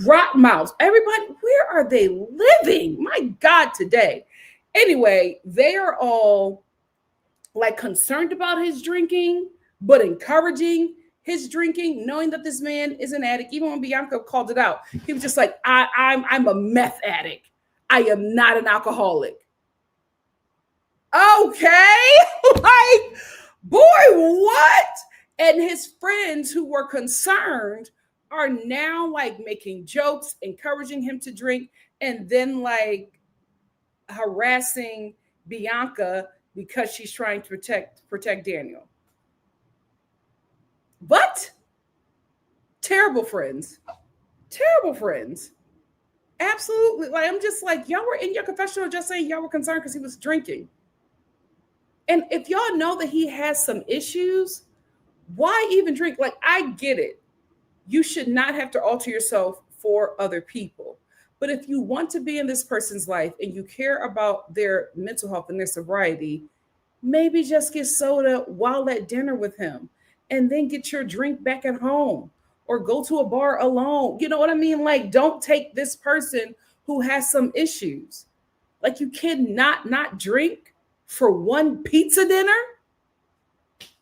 rot mouths. Everybody, where are they living? My God, today. Anyway, they are all like concerned about his drinking, but encouraging his drinking, knowing that this man is an addict. Even when Bianca called it out, he was just like, I'm a meth addict. I am not an alcoholic. Okay. Like, boy, what? And his friends who were concerned are now like making jokes, encouraging him to drink, and then like harassing Bianca because she's trying to protect Daniel. But terrible friends. Terrible friends. Absolutely. Like, I'm just like, y'all were in your confessional just saying y'all were concerned because he was drinking. And if y'all know that he has some issues, why even drink? Like, I get it. You should not have to alter yourself for other people. But if you want to be in this person's life and you care about their mental health and their sobriety, maybe just get soda while at dinner with him and then get your drink back at home or go to a bar alone. You know what I mean? Like, don't take this person who has some issues. Like, you cannot not drink for one pizza dinner.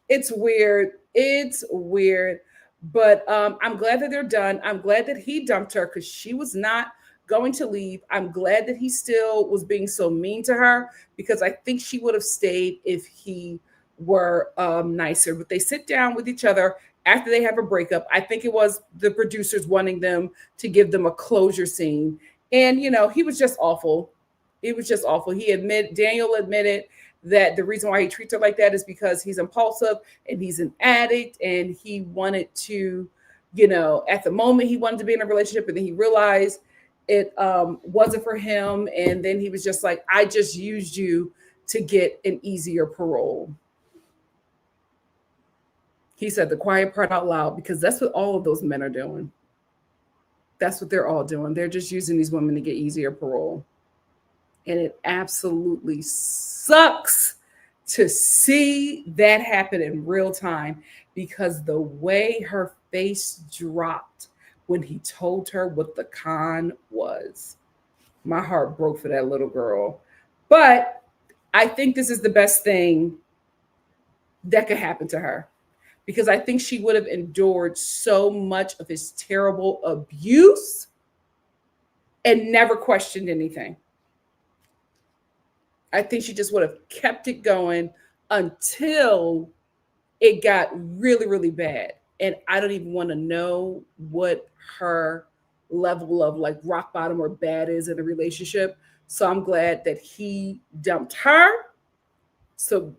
It's weird. It's weird. But I'm glad that they're done. I'm glad that he dumped her because she was not going to leave. I'm glad that he still was being so mean to her because I think she would have stayed if he were nicer. But they sit down with each other after they have a breakup. I think it was the producers wanting them to give them a closure scene. And, he was just awful. It was just awful. Daniel admitted that the reason why he treats her like that is because he's impulsive and he's an addict and he wanted to, at the moment he wanted to be in a relationship, and then he realized it wasn't for him. And then he was just like, I just used you to get an easier parole. He said the quiet part out loud because that's what all of those men are doing. That's what they're all doing. They're just using these women to get easier parole. And it absolutely sucks to see that happen in real time because the way her face dropped when he told her what the con was, my heart broke for that little girl. But I think this is the best thing that could happen to her because I think she would have endured so much of his terrible abuse and never questioned anything. I think she just would have kept it going until it got really, really bad. And I don't even want to know what her level of like rock bottom or bad is in a relationship. So I'm glad that he dumped her so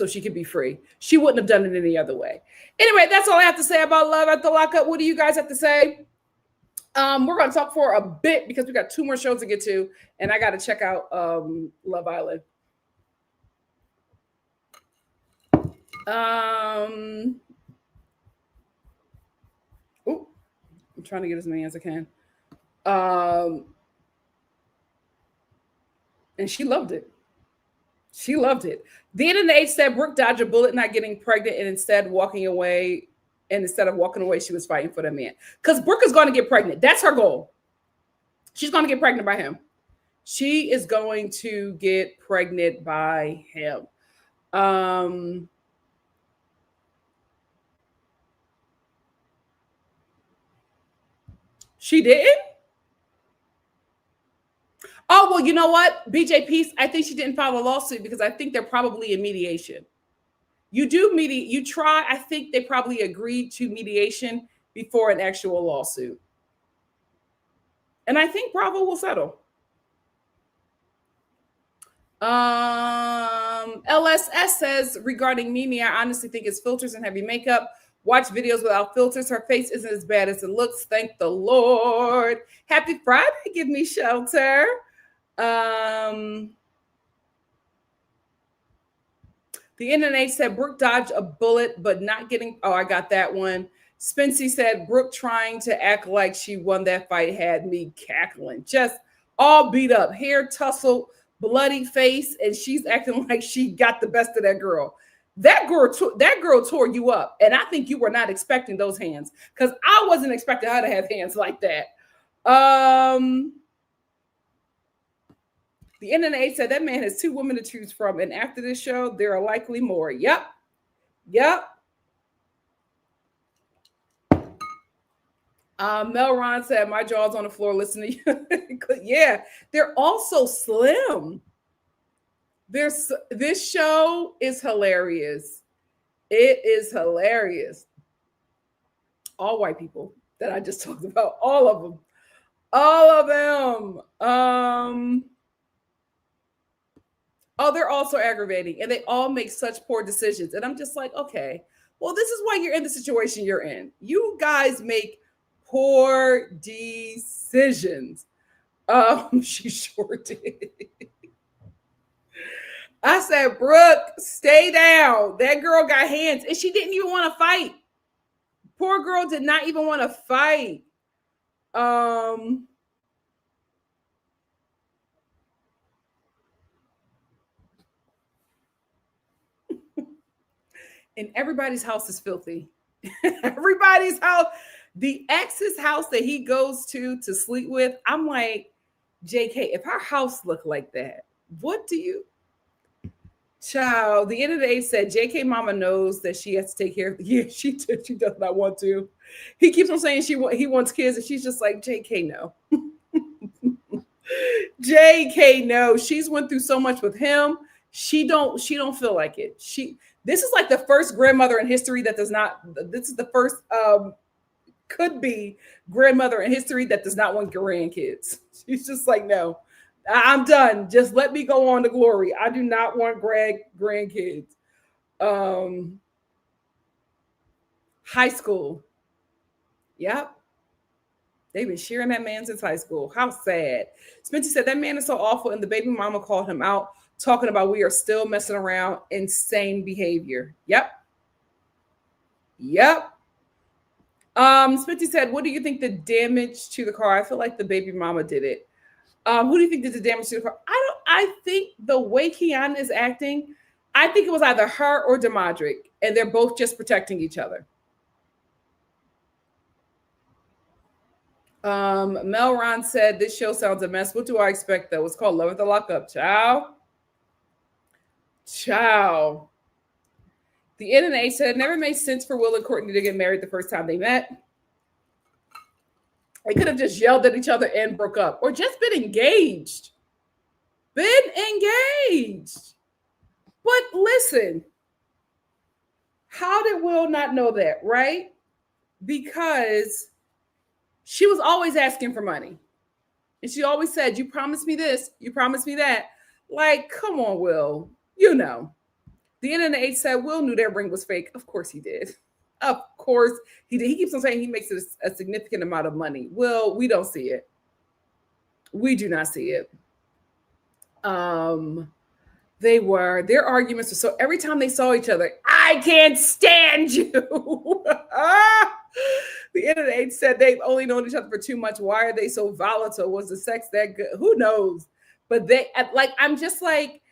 she could be free. She wouldn't have done it any other way. Anyway, that's all I have to say about Love at the Lockup. What do you guys have to say? We're going to talk for a bit because we got 2 more shows to get to, and I got to check out Love Island. I'm trying to get as many as I can. And she loved it. She loved it. The internet said Brooke dodged a bullet not getting pregnant and instead walking away. And instead of walking away, she was fighting for the man. Because Brooke is going to get pregnant. That's her goal. She's going to get pregnant by him. She is going to get pregnant by him. She didn't? Oh, well, you know what? BJ Peace, I think she didn't file a lawsuit because I think they're probably in mediation. You do mediate, you try. I think they probably agreed to mediation before an actual lawsuit. And I think Bravo will settle. LSS says regarding Mimi, I honestly think it's filters and heavy makeup. Watch videos without filters. Her face isn't as bad as it looks. Thank the Lord. Happy Friday. Give me shelter. The internet said Brooke dodged a bullet, but not getting. Oh, I got that one. Spency said Brooke trying to act like she won that fight had me cackling. Just all beat up, hair tousled, bloody face, and she's acting like she got the best of that girl. That girl tore you up, and I think you were not expecting those hands because I wasn't expecting her to have hands like that. The internet said that man has 2 women to choose from, and after this show, there are likely more. Yep. Melron said, my jaw's on the floor listening to you. Yeah, they're also slim. This show is hilarious. It is hilarious. All white people that I just talked about, all of them. Oh, they're also aggravating, and they all make such poor decisions. And I'm just like, okay, well, this is why you're in the situation you're in. You guys make poor decisions. She sure did. I said, Brooke, stay down. That girl got hands, and she didn't even want to fight. Poor girl did not even want to fight. And everybody's house is filthy. Everybody's house. The ex's house that he goes to sleep with, I'm like, JK, if our house looked like that, what do you? Child, the end of the day said JK mama knows that she has to take care of. Yeah, she does not want to. He keeps on saying he wants kids, and she's just like, JK, no. JK, no. She's went through so much with him. She don't feel like it. This is like the first grandmother in history that does not. This is the first could be grandmother in history that does not want grandkids. She's just like, no, I'm done. Just let me go on to glory. I do not want grandkids. High school. Yep. They've been sharing that man since high school. How sad. Spencer said that man is so awful, and the baby mama called him out, talking about we are still messing around. Insane behavior. Yep. Smitty said, what do you think the damage to the car? I feel like the baby mama did it. Who do you think did the damage to the car? I think the way Kiana is acting, I think it was either her or Demadric, and they're both just protecting each other. Melron said, this show sounds a mess. What do I expect, though? It's called Love at the Lockup. Ciao. The internet said it never made sense for Will and Courtney to get married the first time they met. They could have just yelled at each other and broke up, or just been engaged. But listen, how did Will not know that, right? Because she was always asking for money. And she always said, you promised me this, you promised me that. Like, come on, Will. You know. The internet said Will knew that ring was fake. Of course he did. Of course he did. He keeps on saying he makes a significant amount of money. Will, we don't see it. We do not see it. Their arguments were so every time they saw each other, I can't stand you. The internet said they've only known each other for 2 months. Why are they so volatile? Was the sex that good? Who knows? But I'm just like,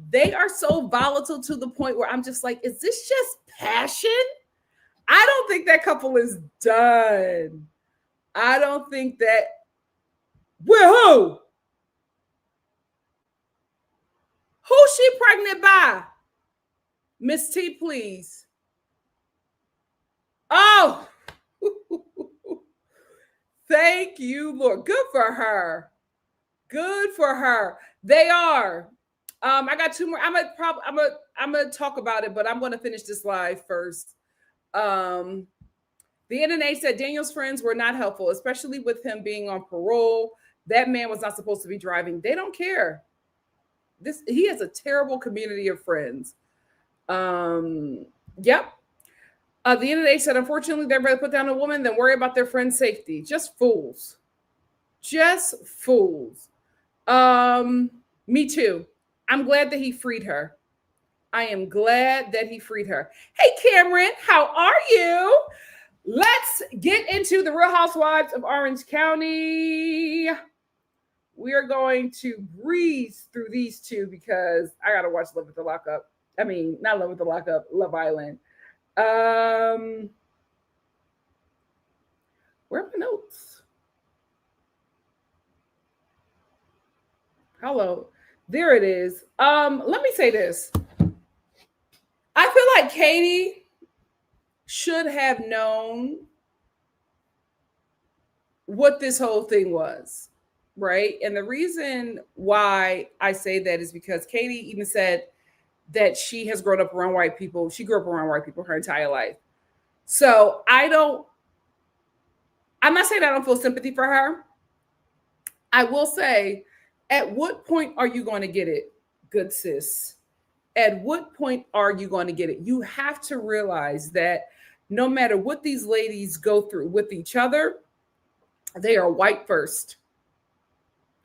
They are so volatile to the point where I'm just like, is this just passion? I don't think that couple is done. I don't think that. Well, who? Who's she pregnant by? Miss T, please. Oh, thank you, Lord. Good for her. Good for her. They are. I got two more. I'm gonna talk about it, but I'm gonna finish this live first. Um, the NNA said Daniel's friends were not helpful, especially with him being on parole. That man was not supposed to be driving. They don't care. He has a terrible community of friends. Yep. The NNA said, unfortunately, they'd rather put down a woman than worry about their friend's safety. Just fools. Just fools. Me too. I'm glad that he freed her. I am glad that he freed her. Hey, Cameron, how are you? Let's get into the Real Housewives of Orange County. We are going to breeze through these two because I got to watch Love with the Lockup. I mean, not Love with the Lockup, Love Island. Where are my notes? Hello. There it is. Let me say this. I feel like Katie should have known what this whole thing was, right? And the reason why I say that is because Katie even said that she has grown up around white people. She grew up around white people her entire life. So I'm not saying I don't feel sympathy for her. I will say, at what point are you going to get it, good sis? At what point are you going to get it? You have to realize that no matter what these ladies go through with each other, they are white first.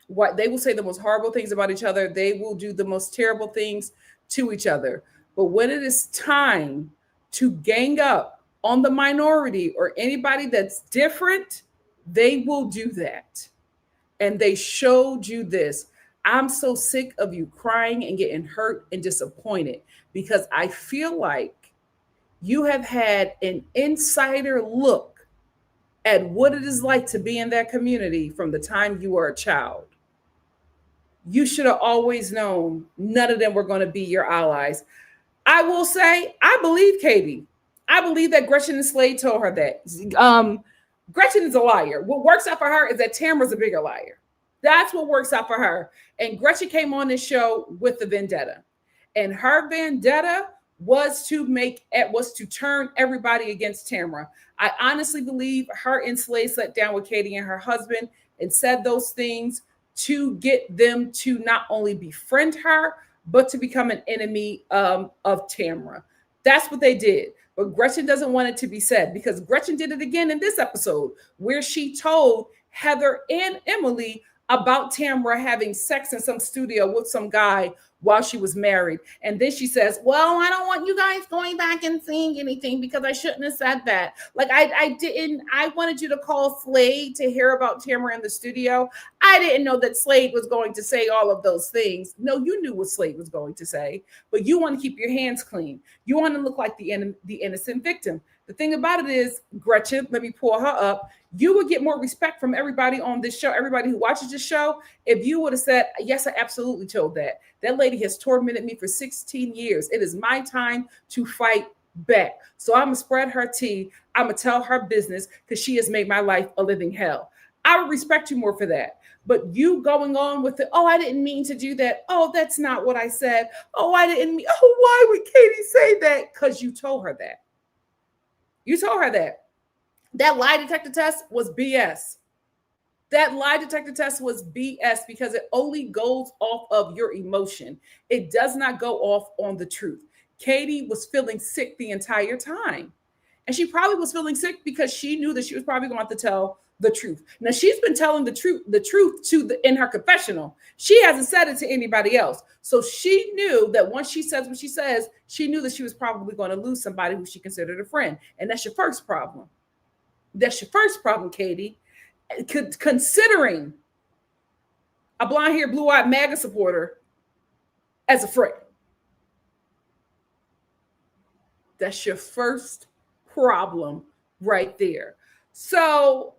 What they will say the most horrible things about each other. They will do the most terrible things to each other. But when it is time to gang up on the minority or anybody that's different, they will do that. And they showed you this. I'm so sick of you crying and getting hurt and disappointed because I feel like you have had an insider look at what it is like to be in that community from the time you were a child. You should have always known none of them were going to be your allies. I will say, I believe Katie. I believe that Gretchen and Slade told her that. Gretchen is a liar. What works out for her is that Tamara's a bigger liar. That's what works out for her. And Gretchen came on this show with the vendetta. And her vendetta was to turn everybody against Tamara. I honestly believe her and Slade sat down with Katie and her husband and said those things to get them to not only befriend her, but to become an enemy of Tamara. That's what they did. But Gretchen doesn't want it to be said because Gretchen did it again in this episode where she told Heather and Emily about Tamara having sex in some studio with some guy while she was married. And then she says, well, I don't want you guys going back and saying anything because I shouldn't have said that. Like I wanted you to call Slade to hear about Tamara in the studio. I didn't know that Slade was going to say all of those things. No, you knew what Slade was going to say, but you want to keep your hands clean. You want to look like the innocent victim. The thing about it is, Gretchen, let me pull her up. You would get more respect from everybody on this show, everybody who watches this show, if you would have said, yes, I absolutely told that. That lady has tormented me for 16 years. It is my time to fight back. So I'm going to spread her tea. I'm going to tell her business because she has made my life a living hell. I would respect you more for that. But you going on with it, oh, I didn't mean to do that. Oh, that's not what I said. Oh, I didn't mean, oh, why would Katie say that? Because you told her that. You told her that. That lie detector test was BS. That lie detector test was BS because it only goes off of your emotion. It does not go off on the truth. Katie was feeling sick the entire time. And she probably was feeling sick because she knew that she was probably going to have to tell the truth. Now, she's been telling the truth in her confessional. She hasn't said it to anybody else. So she knew that once she says what she says, she knew that she was probably going to lose somebody who she considered a friend. And that's your first problem. That's your first problem, Katie. Considering a blonde-haired, blue-eyed MAGA supporter as a friend. That's your first problem right there. So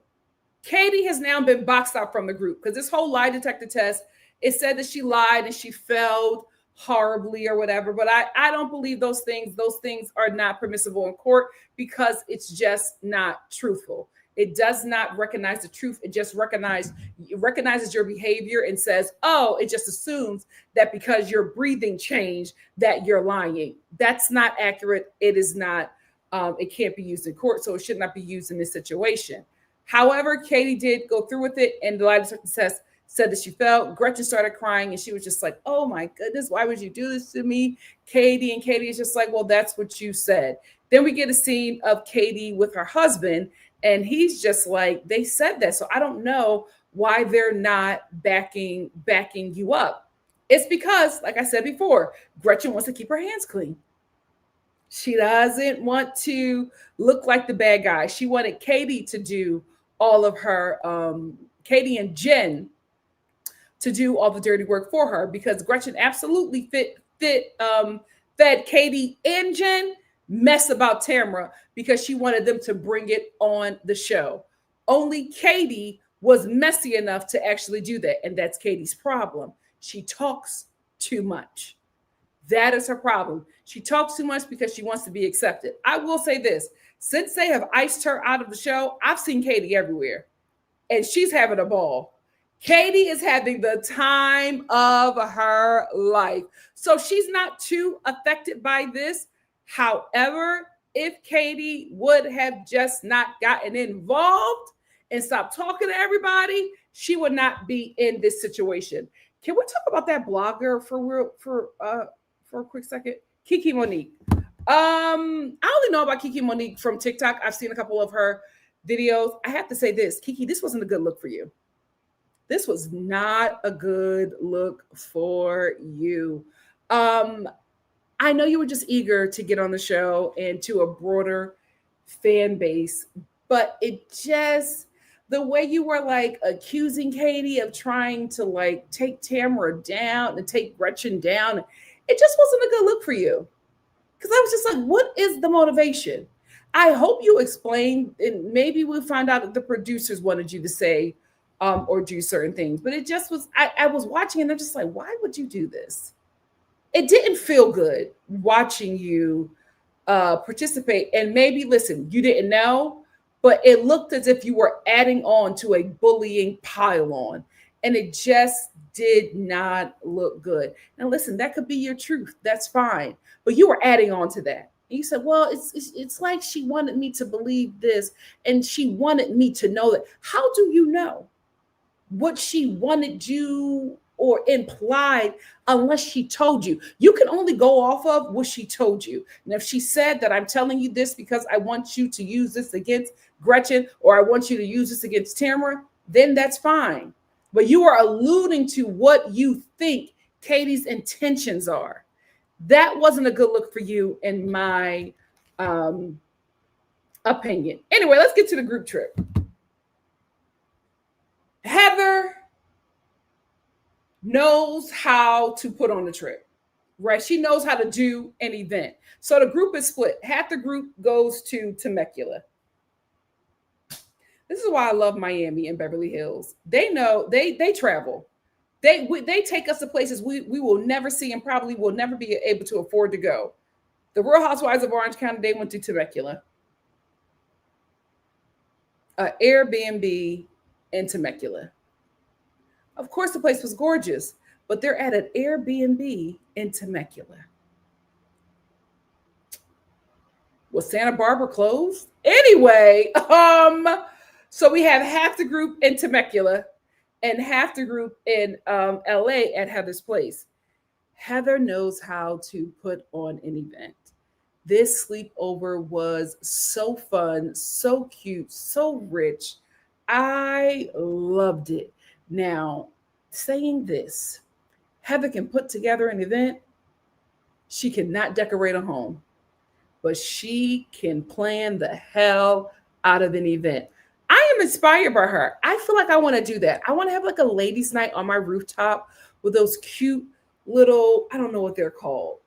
Katie has now been boxed out from the group because this whole lie detector test, it said that she lied and she failed horribly or whatever. But I don't believe those things. Those things are not permissible in court because it's just not truthful. It does not recognize the truth. It just recognizes your behavior and says, oh, it just assumes that because your breathing changed that you're lying. That's not accurate. It is not, it can't be used in court. So it should not be used in this situation. However, Katie did go through with it, and the lie detector test said that she fell. Gretchen started crying, and she was just like, oh my goodness, why would you do this to me, Katie? And Katie is just like, well, that's what you said. Then we get a scene of Katie with her husband, and he's just like, they said that. So I don't know why they're not backing you up. It's because, like I said before, Gretchen wants to keep her hands clean. She doesn't want to look like the bad guy. She wanted Katie to do all of her, Katie and Jen to do all the dirty work for her because Gretchen absolutely fed Katie and Jen mess about Tamra because she wanted them to bring it on the show. Only Katie was messy enough to actually do that. And that's Katie's problem. She talks too much. That is her problem. She talks too much because she wants to be accepted. I will say this. Since they have iced her out of the show, I've seen Katie everywhere. And she's having a ball. Katie is having the time of her life. So she's not too affected by this. However, if Katie would have just not gotten involved and stopped talking to everybody, she would not be in this situation. Can we talk about that blogger for a quick second? Kiki Monique. I only know about Kiki Monique from TikTok. I've seen a couple of her videos. I have to say this, Kiki, this wasn't a good look for you. This was not a good look for you. I know you were just eager to get on the show and to a broader fan base, but it just, the way you were like accusing Katie of trying to like take Tamara down and take Gretchen down, it just wasn't a good look for you. Because I was just like, what is the motivation? I hope you explain, and maybe we'll find out that the producers wanted you to say or do certain things. But it just was, I was watching and I'm just like, why would you do this? It didn't feel good watching you participate. And maybe, listen, you didn't know, but it looked as if you were adding on to a bullying pile-on. And it just did not look good. Now, listen, that could be your truth. That's fine. But you were adding on to that. And you said, well, it's like she wanted me to believe this. And she wanted me to know that. How do you know what she wanted you or implied unless she told you? You can only go off of what she told you. And if she said that I'm telling you this because I want you to use this against Gretchen or I want you to use this against Tamara, then that's fine. But you are alluding to what you think Katie's intentions are. That wasn't a good look for you in my opinion. Anyway, let's get to the group trip. Heather knows how to put on a trip, right? She knows how to do an event. So the group is split. Half the group goes to Temecula. This is why I love Miami and Beverly Hills. They know, they travel. They take us to places we will never see and probably will never be able to afford to go. The Real Housewives of Orange County, they went to Temecula. Airbnb in Temecula. Of course, the place was gorgeous, but they're at an Airbnb in Temecula. Was Santa Barbara closed? Anyway, so we have half the group in Temecula and half the group in LA at Heather's place. Heather knows how to put on an event. This sleepover was so fun, so cute, so rich. I loved it. Now, saying this, Heather can put together an event. She cannot decorate a home, but she can plan the hell out of an event. I am inspired by her. I feel like I want to do that. I want to have like a ladies' night on my rooftop with those cute little, I don't know what they're called.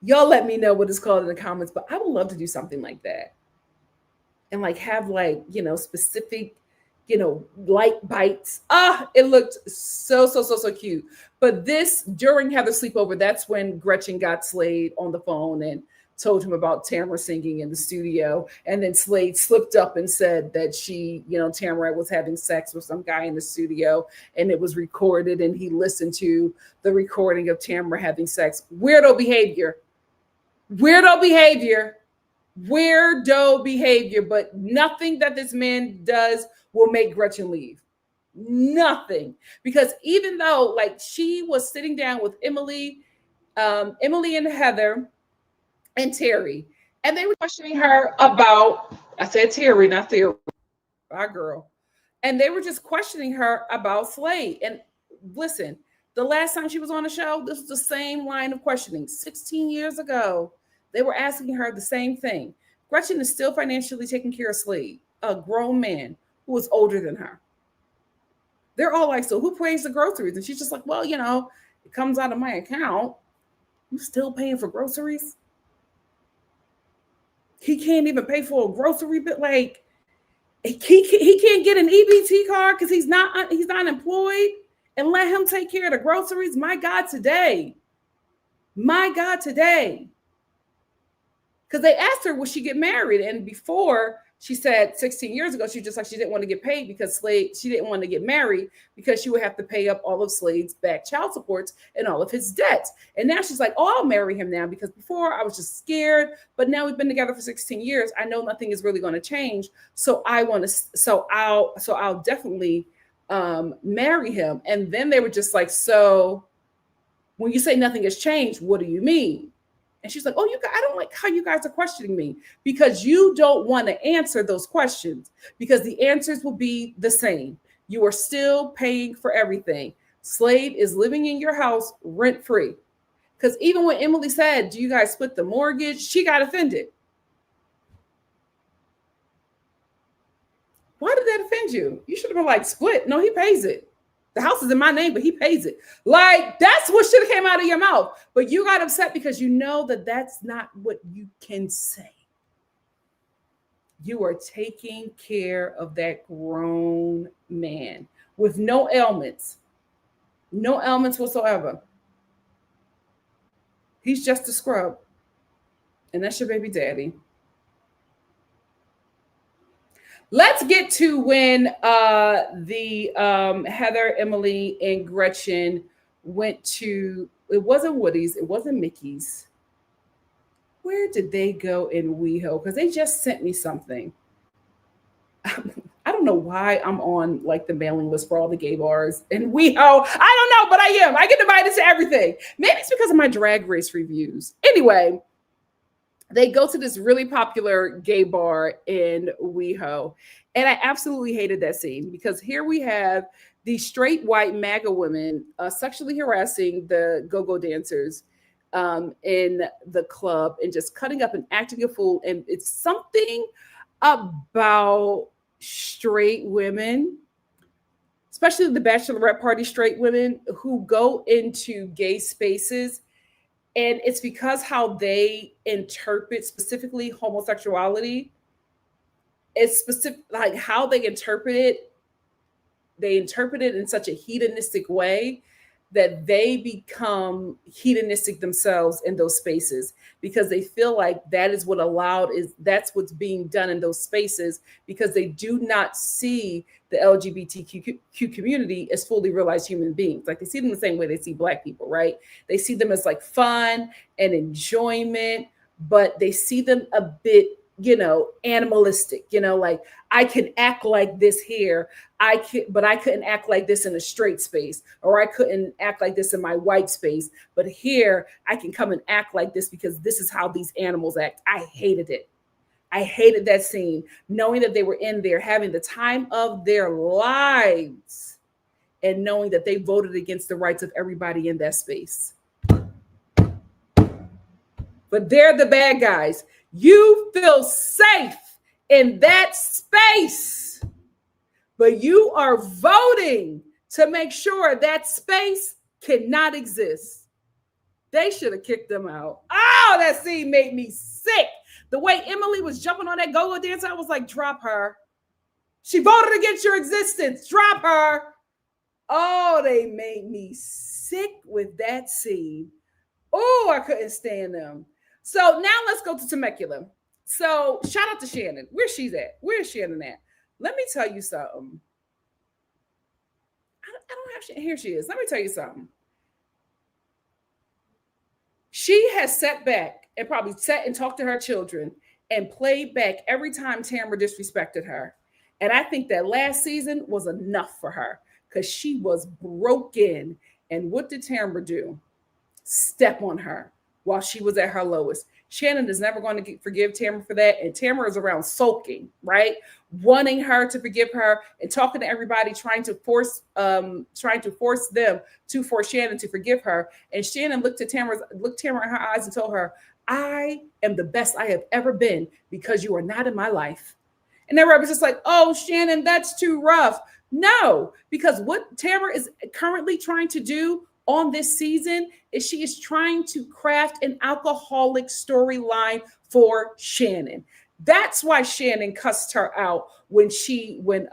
Y'all let me know what it's called in the comments, but I would love to do something like that. And like have like, specific, light bites. It looked so cute. But this, during Heather's sleepover, that's when Gretchen got Slade on the phone and told him about Tamara singing in the studio. And then Slade slipped up and said that Tamara was having sex with some guy in the studio, and it was recorded, and he listened to the recording of Tamara having sex. Weirdo behavior. Weirdo behavior. Weirdo behavior. But nothing that this man does will make Gretchen leave. Nothing. Because even though like she was sitting down with Emily and Heather and Terry, and they were questioning her about, I said Terry, not Theory, our girl. And they were just questioning her about Slade. And listen, the last time she was on the show, this was the same line of questioning. 16 years ago, they were asking her the same thing. Gretchen is still financially taking care of Slade, a grown man who is older than her. They're all like, so who pays the groceries? And she's just like, well, it comes out of my account. You still paying for groceries? He can't even pay for a grocery bill. Like, he can't get an EBT card because he's not employed, and let him take care of the groceries. My God, today. Because they asked her, would she get married? And before, she said 16 years ago, she just like, she didn't want to get paid because she didn't want to get married because she would have to pay up all of Slade's back child supports and all of his debts. And now she's like, oh, I'll marry him now, because before I was just scared, but now we've been together for 16 years. I know nothing is really going to change. So I'll definitely marry him. And then they were just like, so when you say nothing has changed, what do you mean? And she's like, oh, I don't like how you guys are questioning me, because you don't want to answer those questions, because the answers will be the same. You are still paying for everything. Slade is living in your house rent free. Because even when Emily said, do you guys split the mortgage? She got offended. Why did that offend you? You should have been like, split. No, he pays it. The house is in my name, but he pays it. Like, that's what should have came out of your mouth. But you got upset because you know that that's not what you can say. You are taking care of that grown man with no ailments whatsoever. He's just a scrub. And that's your baby daddy. Let's get to when the Heather, Emily, and Gretchen went to, it wasn't Woody's, it wasn't Mickey's. Where did they go in WeHo? Because they just sent me something. I don't know why I'm on like the mailing list for all the gay bars in WeHo. I don't know, but I am. I get invited to everything. Maybe it's because of my Drag Race reviews. Anyway, they go to this really popular gay bar in WeHo. And I absolutely hated that scene, because here we have these straight white MAGA women sexually harassing the go-go dancers in the club and just cutting up and acting a fool. And it's something about straight women, especially the bachelorette party straight women, who go into gay spaces. And it's because how they interpret specifically homosexuality. It's specific, like how they interpret it. They interpret it in such a hedonistic way that they become hedonistic themselves in those spaces, because they feel like that is what that's what's being done in those spaces, because they do not see the LGBTQ community as fully realized human beings. Like, they see them the same way they see Black people, right? They see them as like fun and enjoyment, but they see them a bit, animalistic, like, I can act like this here. But I couldn't act like this in a straight space, or I couldn't act like this in my white space. But here I can come and act like this because this is how these animals act. I hated it. I hated that scene, knowing that they were in there having the time of their lives and knowing that they voted against the rights of everybody in that space. But they're the bad guys. You feel safe in that space, but you are voting to make sure that space cannot exist. They should have kicked them out. Oh, that scene made me sick. The way Emily was jumping on that go-go dancer, I was like, drop her. She voted against your existence. Drop her. Oh, they made me sick with that scene. Oh, I couldn't stand them. So now let's go to Temecula. So shout out to Shannon. Where's she at? Where's Shannon at? Let me tell you something. I don't have Shannon. Here she is. Let me tell you something. She has sat back and probably sat and talked to her children and played back every time Tamara disrespected her. And I think that last season was enough for her because she was broken. And what did Tamara do? Step on her while she was at her lowest. Shannon is never going to forgive Tamara for that. And Tamara is around sulking, right? Wanting her to forgive her and talking to everybody, trying to force them to force Shannon to forgive her. And Shannon looked Tamara in her eyes and told her, I am the best I have ever been because you are not in my life. And everybody was just like, oh, Shannon, that's too rough. No, because what Tamara is currently trying to do on this season is she is trying to craft an alcoholic storyline for Shannon. That's why Shannon cussed her out when she was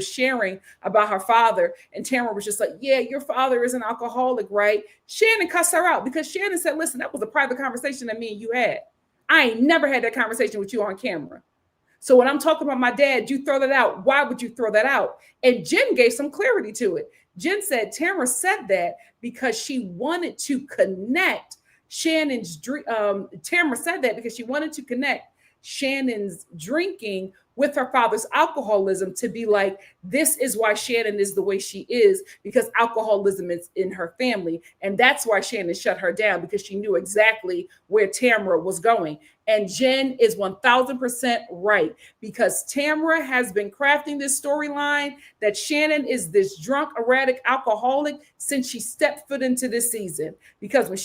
sharing about her father, and Tamara was just like, yeah, your father is an alcoholic, right? Shannon cussed her out because Shannon said, listen, that was a private conversation that me and you had. I ain't never had that conversation with you on camera. So when I'm talking about my dad, you throw that out. Why would you throw that out? And Jen gave some clarity to it. Jen said Tamara said that because she wanted to connect Shannon's Tamara said that because she wanted to connect Shannon's drinking with her father's alcoholism to be like, this is why Shannon is the way she is, because alcoholism is in her family. And that's why Shannon shut her down, because she knew exactly where Tamara was going. And Jen is 1000% right, because Tamara has been crafting this storyline that Shannon is this drunk, erratic alcoholic since she stepped foot into this season. Because when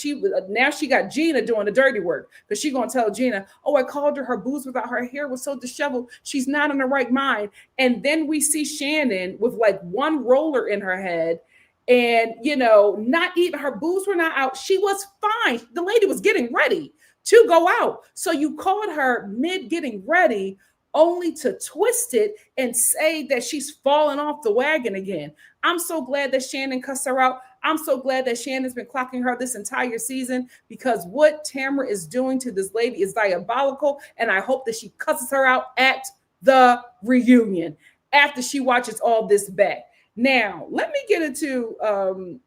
now she got Gina doing the dirty work, because she's going to tell Gina, oh, I called her booze without her hair was so disheveled. She's not in the right mind. And then we see Shannon with like one roller in her head. And, not even her boobs were not out. She was fine. The lady was getting ready to go out. So you called her mid getting ready only to twist it and say that she's fallen off the wagon again. I'm so glad that Shannon cussed her out. I'm so glad that Shannon's been clocking her this entire season, because what Tamara is doing to this lady is diabolical. And I hope that she cusses her out at the reunion after she watches all this back. Now, let me get into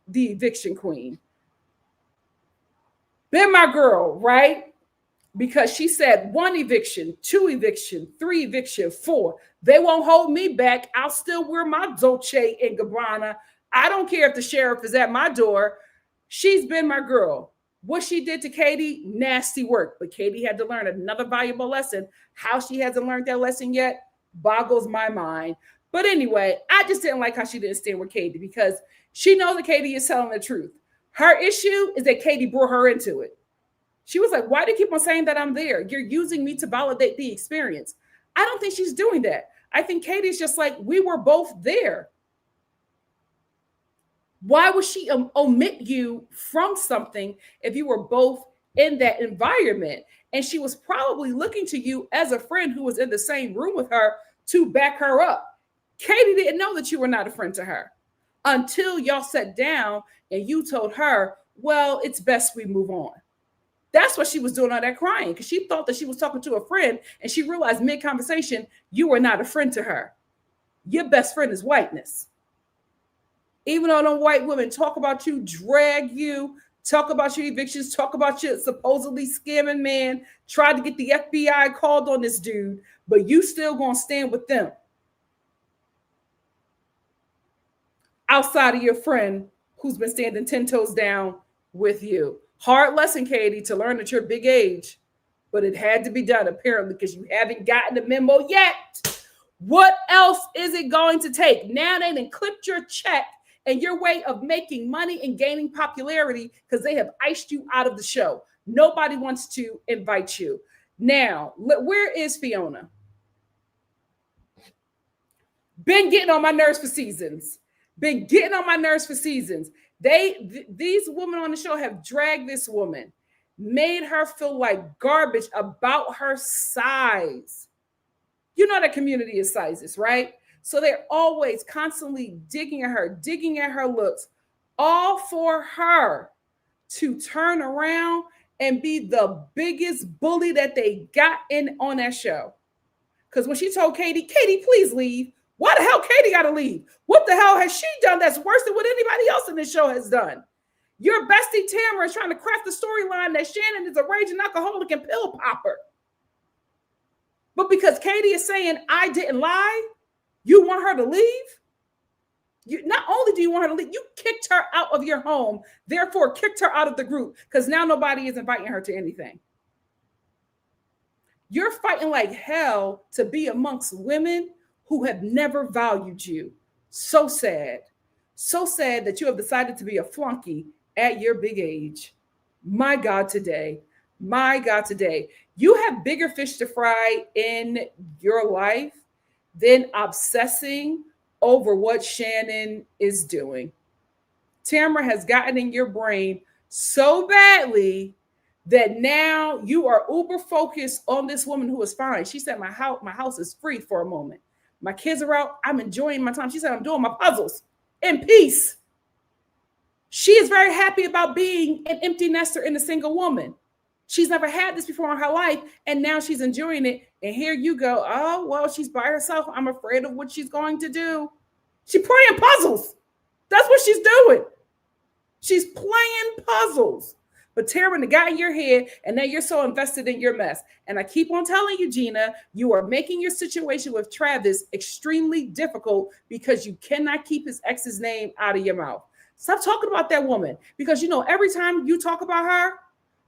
the eviction queen. Been my girl, right? Because she said 1 eviction, 2 eviction, 3 eviction, 4. They won't hold me back. I'll still wear my Dolce and Gabbana. I don't care if the sheriff is at my door. She's been my girl. What she did to Katie, nasty work. But Katie had to learn another valuable lesson. How she hasn't learned that lesson yet boggles my mind. But anyway, I just didn't like how she didn't stand with Katie, because she knows that Katie is telling the truth. Her issue is that Katie brought her into it. She was like, why do you keep on saying that I'm there? You're using me to validate the experience. I don't think she's doing that. I think Katie's just like, we were both there. Why would she omit you from something if you were both in that environment? And she was probably looking to you as a friend who was in the same room with her to back her up. Katie didn't know that you were not a friend to her until y'all sat down and you told her, well, it's best we move on. That's what she was doing all that crying, because she thought that she was talking to a friend, and she realized mid-conversation, you were not a friend to her. Your best friend is whiteness. Even though them white women talk about you, drag you, talk about your evictions, talk about your supposedly scamming man, tried to get the FBI called on this dude, but you still gonna stand with them. Outside of your friend who's been standing 10 toes down with you. Hard lesson, Katie, to learn at your big age, but it had to be done apparently, because you haven't gotten the memo yet. What else is it going to take? Now they done clipped your check and your way of making money and gaining popularity, because they have iced you out of the show. Nobody wants to invite you. Now, where is Fiona? Been getting on my nerves for seasons. Been getting on my nerves for seasons. These women on the show have dragged this woman, made her feel like garbage about her size. You know that community is sizes, right? So they're always constantly digging at her looks, all for her to turn around and be the biggest bully that they got in on that show. Because when she told Katie, please leave. Why the hell Katie got to leave? What the hell has she done that's worse than what anybody else in this show has done? Your bestie Tamara is trying to craft the storyline that Shannon is a raging alcoholic and pill popper. But because Katie is saying, I didn't lie, you want her to leave? Not only do you want her to leave, you kicked her out of your home, therefore kicked her out of the group because now nobody is inviting her to anything. You're fighting like hell to be amongst women who have never valued you. So sad. So sad that you have decided to be a flunky at your big age. My God, today. My God, today. You have bigger fish to fry in your life than obsessing over what Shannon is doing. Tamara has gotten in your brain so badly that now you are uber focused on this woman who is fine. She said, my house is free for a moment. My kids are out. I'm enjoying my time. She said, I'm doing my puzzles in peace. She is very happy about being an empty nester and a single woman. She's never had this before in her life, and now she's enjoying it. And here you go. Oh, well, she's by herself. I'm afraid of what she's going to do. She's playing puzzles. That's what she's doing. She's playing puzzles. But Tamara got in your head, and now you're so invested in your mess. And I keep on telling you, Gina, you are making your situation with Travis extremely difficult because you cannot keep his ex's name out of your mouth. Stop talking about that woman because, you know, every time you talk about her,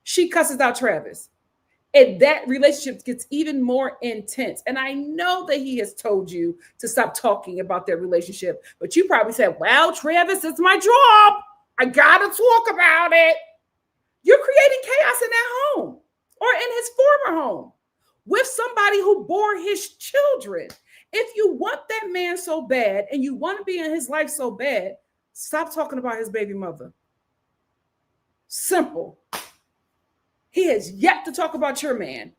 she cusses out Travis. And that relationship gets even more intense. And I know that he has told you to stop talking about their relationship, but you probably said, well, Travis, it's my job. I got to talk about it. You're creating chaos in that home or in his former home with somebody who bore his children. If you want that man so bad and you want to be in his life so bad, stop talking about his baby mother. Simple. He has yet to talk about your man,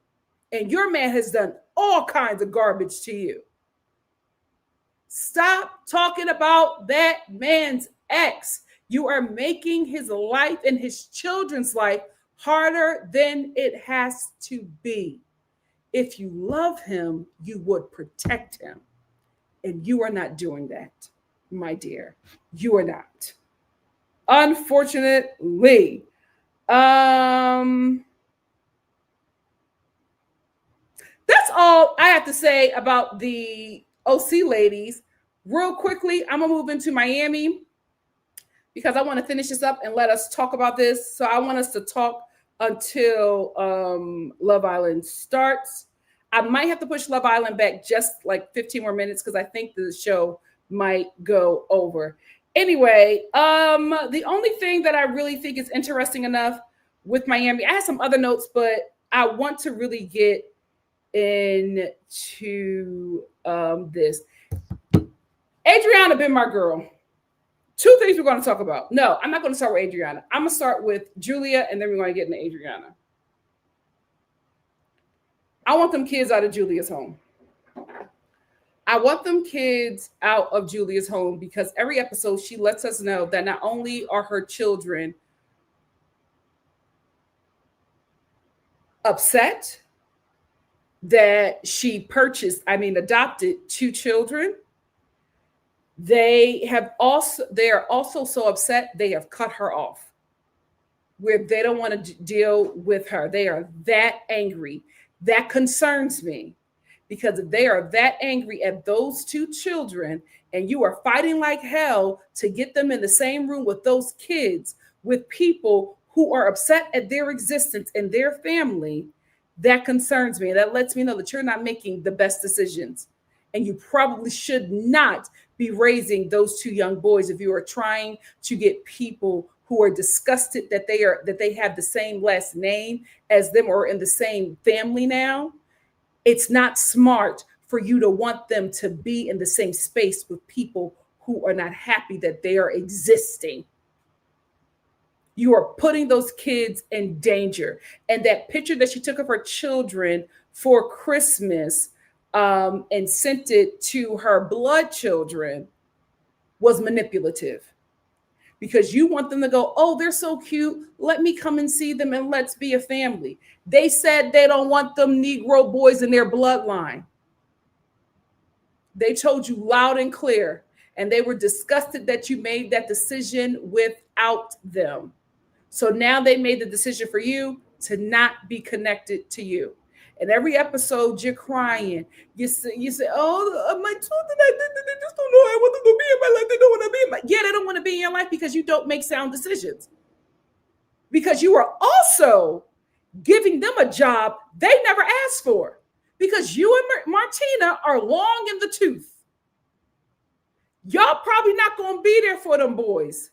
and your man has done all kinds of garbage to you. Stop talking about that man's ex. You are making his life and his children's life harder than it has to be. If you love him, you would protect him. And you are not doing that, my dear. You are not. Unfortunately. That's all I have to say about the OC ladies. Real quickly, I'm going to move into Miami because I want to finish this up and let us talk about this. So I want us to talk until Love Island starts. I might have to push Love Island back just like 15 more minutes because I think the show might go over. Anyway, the only thing that I really think is interesting enough with Miami, I have some other notes, but I want to really get into this. Adriana been my girl. Two things we're going to talk about. No, I'm not going to start with Adriana. I'm going to start with Julia, and then we're going to get into Adriana. I want them kids out of Julia's home. I want them kids out of Julia's home because every episode she lets us know that not only are her children upset that she adopted two children, they are also so upset they have cut her off, where they don't want to deal with her. They are that angry. That concerns me, because if they are that angry at those two children and you are fighting like hell to get them in the same room with those kids, with people who are upset at their existence and their family, that concerns me. That lets me know that you're not making the best decisions. And you probably should not be raising those two young boys if you are trying to get people who are disgusted that they have the same last name as them or in the same family now. It's not smart for you to want them to be in the same space with people who are not happy that they are existing. You are putting those kids in danger. And that picture that she took of her children for Christmas and sent it to her blood children was manipulative, because you want them to go, oh, they're so cute. Let me come and see them and let's be a family. They said they don't want them Negro boys in their bloodline. They told you loud and clear, and they were disgusted that you made that decision without them. So now they made the decision for you to not be connected to you. And every episode, you're crying. You say, oh, my children, they just don't know I want them to be in my life. They don't want to be in my life. Yeah, they don't want to be in your life because you don't make sound decisions. Because you are also giving them a job they never asked for. Because you and Martina are long in the tooth. Y'all probably not going to be there for them boys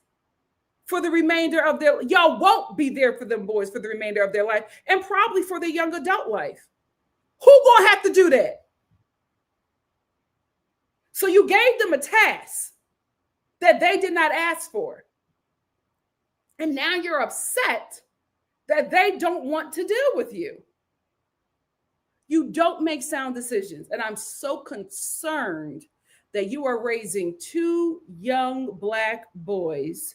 for the remainder of their, y'all won't be there for them boys for the remainder of their life, and probably for their young adult life. Who gonna have to do that? So you gave them a task that they did not ask for. And now you're upset that they don't want to deal with you. You don't make sound decisions. And I'm so concerned that you are raising two young Black boys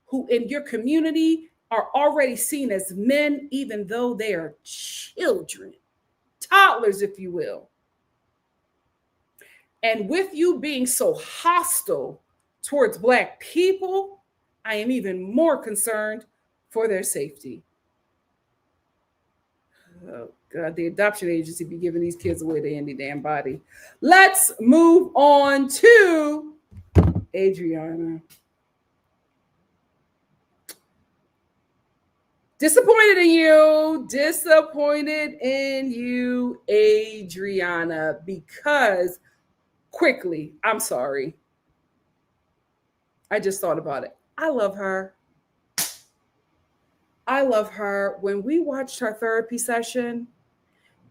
who in your community are already seen as men, even though they are children, toddlers, if you will. And with you being so hostile towards Black people, I am even more concerned for their safety. Oh, God, the adoption agency be giving these kids away to any damn body. Let's move on to Adriana. Disappointed in you, Adriana, because quickly, I'm sorry. I just thought about it. I love her. When we watched her therapy session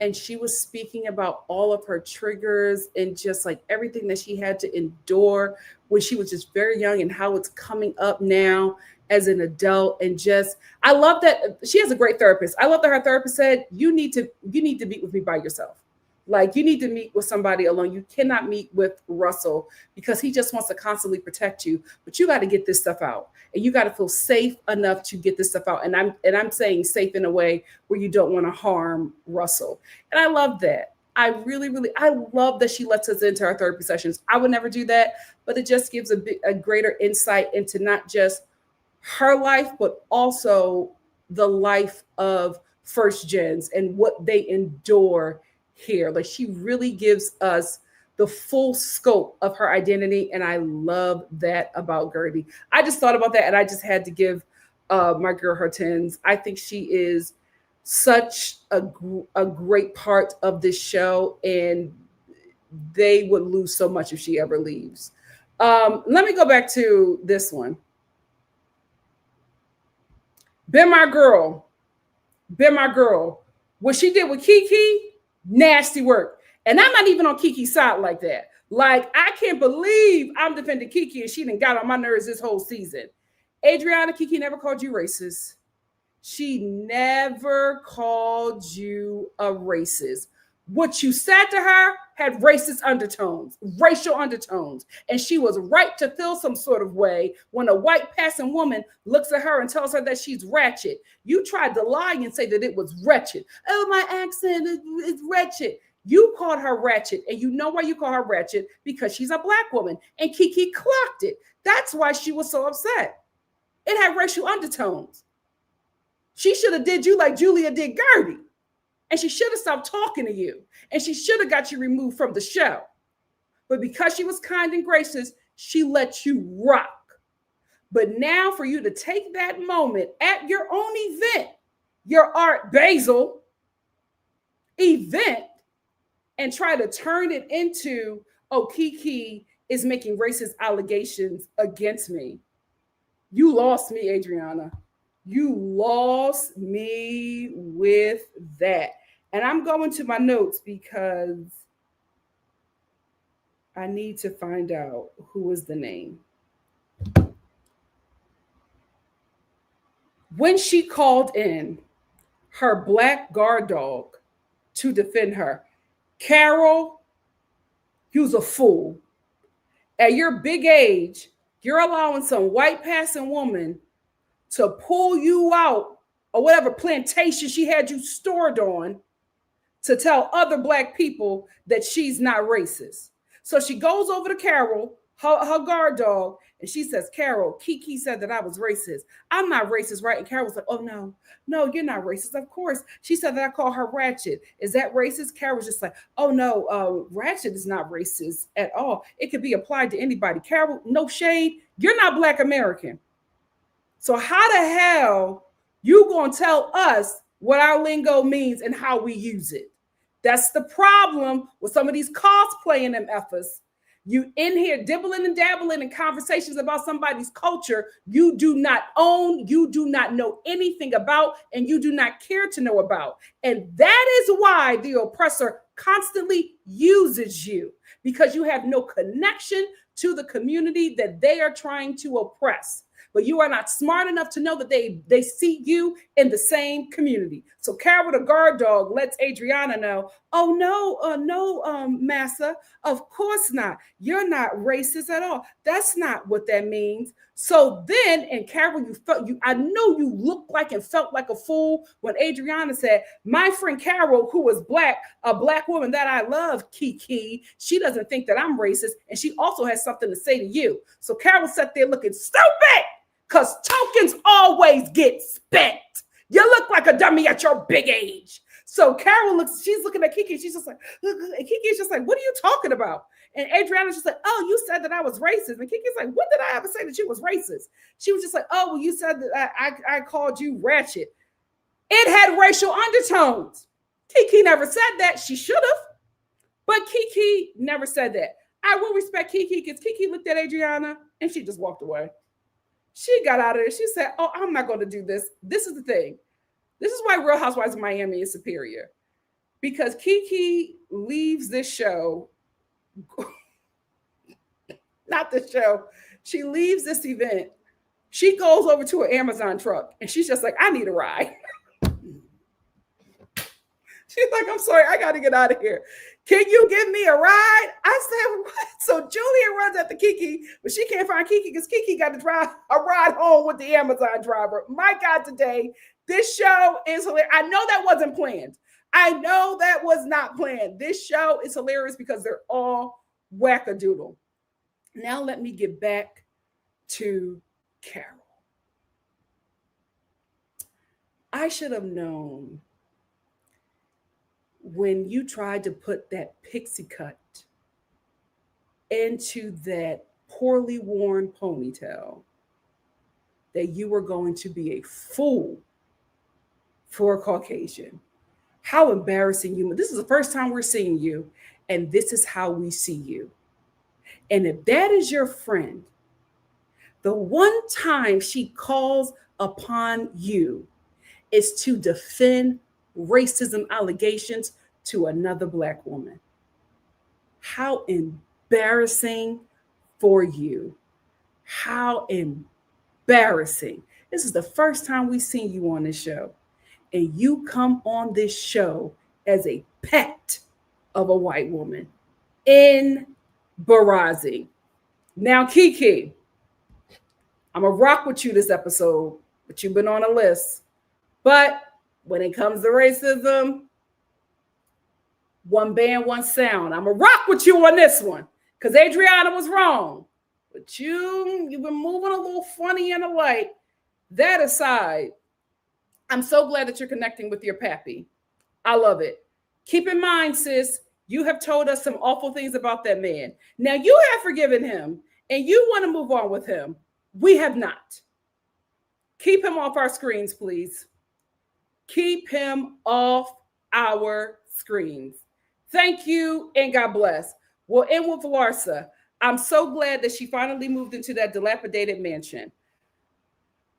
and she was speaking about all of her triggers and just like everything that she had to endure when she was just very young and how it's coming up now as an adult. And just, I love that she has a great therapist. I love that her therapist said, you need to meet with me by yourself. Like, you need to meet with somebody alone. You cannot meet with Russell because he just wants to constantly protect you, but you got to get this stuff out and you got to feel safe enough to get this stuff out. And I'm saying safe in a way where you don't want to harm Russell. And I love that. I love that she lets us into our therapy sessions. I would never do that, but it just gives a greater insight into not just her life, but also the life of first gens and what they endure here. Like, she really gives us the full scope of her identity. And I love that about Gertie. I just thought about that and I just had to give my girl her tens. I think she is such a great part of this show, and they would lose so much if she ever leaves. Let me go back to this one. Been my girl. What she did with Kiki, nasty work. And I'm not even on Kiki's side like that. Like, I can't believe I'm defending Kiki and she done got on my nerves this whole season. Adriana, Kiki never called you racist. She never called you a racist. What you said to her had racist undertones, racial undertones. And she was right to feel some sort of way when a white passing woman looks at her and tells her that she's ratchet. You tried to lie and say that it was wretched. Oh, my accent is wretched. You called her ratchet. And you know why you call her ratchet? Because she's a Black woman. And Kiki clocked it. That's why she was so upset. It had racial undertones. She should have did you like Julia did Gertie. And she should have stopped talking to you. And she should have got you removed from the show. But because she was kind and gracious, she let you rock. But now for you to take that moment at your own event, your Art Basel event, and try to turn it into, oh, Kiki is making racist allegations against me. You lost me, Adriana. You lost me with that. And I'm going to my notes because I need to find out who was the name. When she called in her black guard dog to defend her, Carol, you was a fool. At your big age, you're allowing some white passing woman to pull you out or whatever plantation she had you stored on to tell other black people that she's not racist. So she goes over to Carol, her guard dog, and she says, Carol, Kiki said that I was racist. I'm not racist, right? And Carol was like, oh, no, you're not racist. Of course. She said that I call her ratchet. Is that racist? Carol was just like, oh, no, ratchet is not racist at all. It could be applied to anybody. Carol, no shade. You're not Black American. So how the hell you gonna tell us what our lingo means and how we use it? That's the problem with some of these cosplaying them efforts. You in here dibbling and dabbling in conversations about somebody's culture you do not own, you do not know anything about, and you do not care to know about. And that is why the oppressor constantly uses you, because you have no connection to the community that they are trying to oppress. But you are not smart enough to know that they see you in the same community. So Carol, the guard dog, lets Adriana know, oh, no, massa, of course not. You're not racist at all. That's not what that means. So then, and Carol, I know you looked like and felt like a fool when Adriana said, my friend Carol, who was black, a black woman that I love, Kiki, she doesn't think that I'm racist. And she also has something to say to you. So Carol sat there looking stupid, because tokens always get spent. You look like a dummy at your big age. So Carol she's looking at Kiki. She's just like, and Kiki's just like, what are you talking about? And Adriana's just like, oh, you said that I was racist. And Kiki's like, when did I ever say that you was racist? She was just like, oh, well, you said that I called you ratchet. It had racial undertones. Kiki never said that. She should have. But Kiki never said that. I will respect Kiki because Kiki looked at Adriana and she just walked away. She got out of there. She said, oh, I'm not going to do this. This is the thing. This is why Real Housewives of Miami is superior. Because Kiki leaves this show, not the show. She leaves this event. She goes over to an Amazon truck and she's just like, I need a ride. She's like, I'm sorry, I got to get out of here. Can you give me a ride? I said, what? So Julia runs after Kiki, but she can't find Kiki because Kiki got to drive a ride home with the Amazon driver. My God, today, this show is hilarious. I know that wasn't planned. I know that was not planned. This show is hilarious because they're all wackadoodle. Now let me get back to Carol. I should have known when you tried to put that pixie cut into that poorly worn ponytail that you were going to be a fool for a Caucasian. How embarrassing you. This is the first time we're seeing you, and this is how we see you. And if that is your friend, the one time she calls upon you is to defend racism allegations to another Black woman. How embarrassing for you. How embarrassing. This is the first time we've seen you on this show. And you come on this show as a pet of a white woman. Embarrassing. Now, Kiki, I'm going to rock with you this episode, but you've been on a list. But when it comes to racism, one band, one sound. I'm going to rock with you on this one because Adriana was wrong. But you've been moving a little funny in the light. That aside, I'm so glad that you're connecting with your pappy. I love it. Keep in mind, sis, you have told us some awful things about that man. Now, you have forgiven him and you want to move on with him. We have not. Keep him off our screens, please. Keep him off our screens. Thank you and God bless. Well, and with Larsa, I'm so glad that she finally moved into that dilapidated mansion.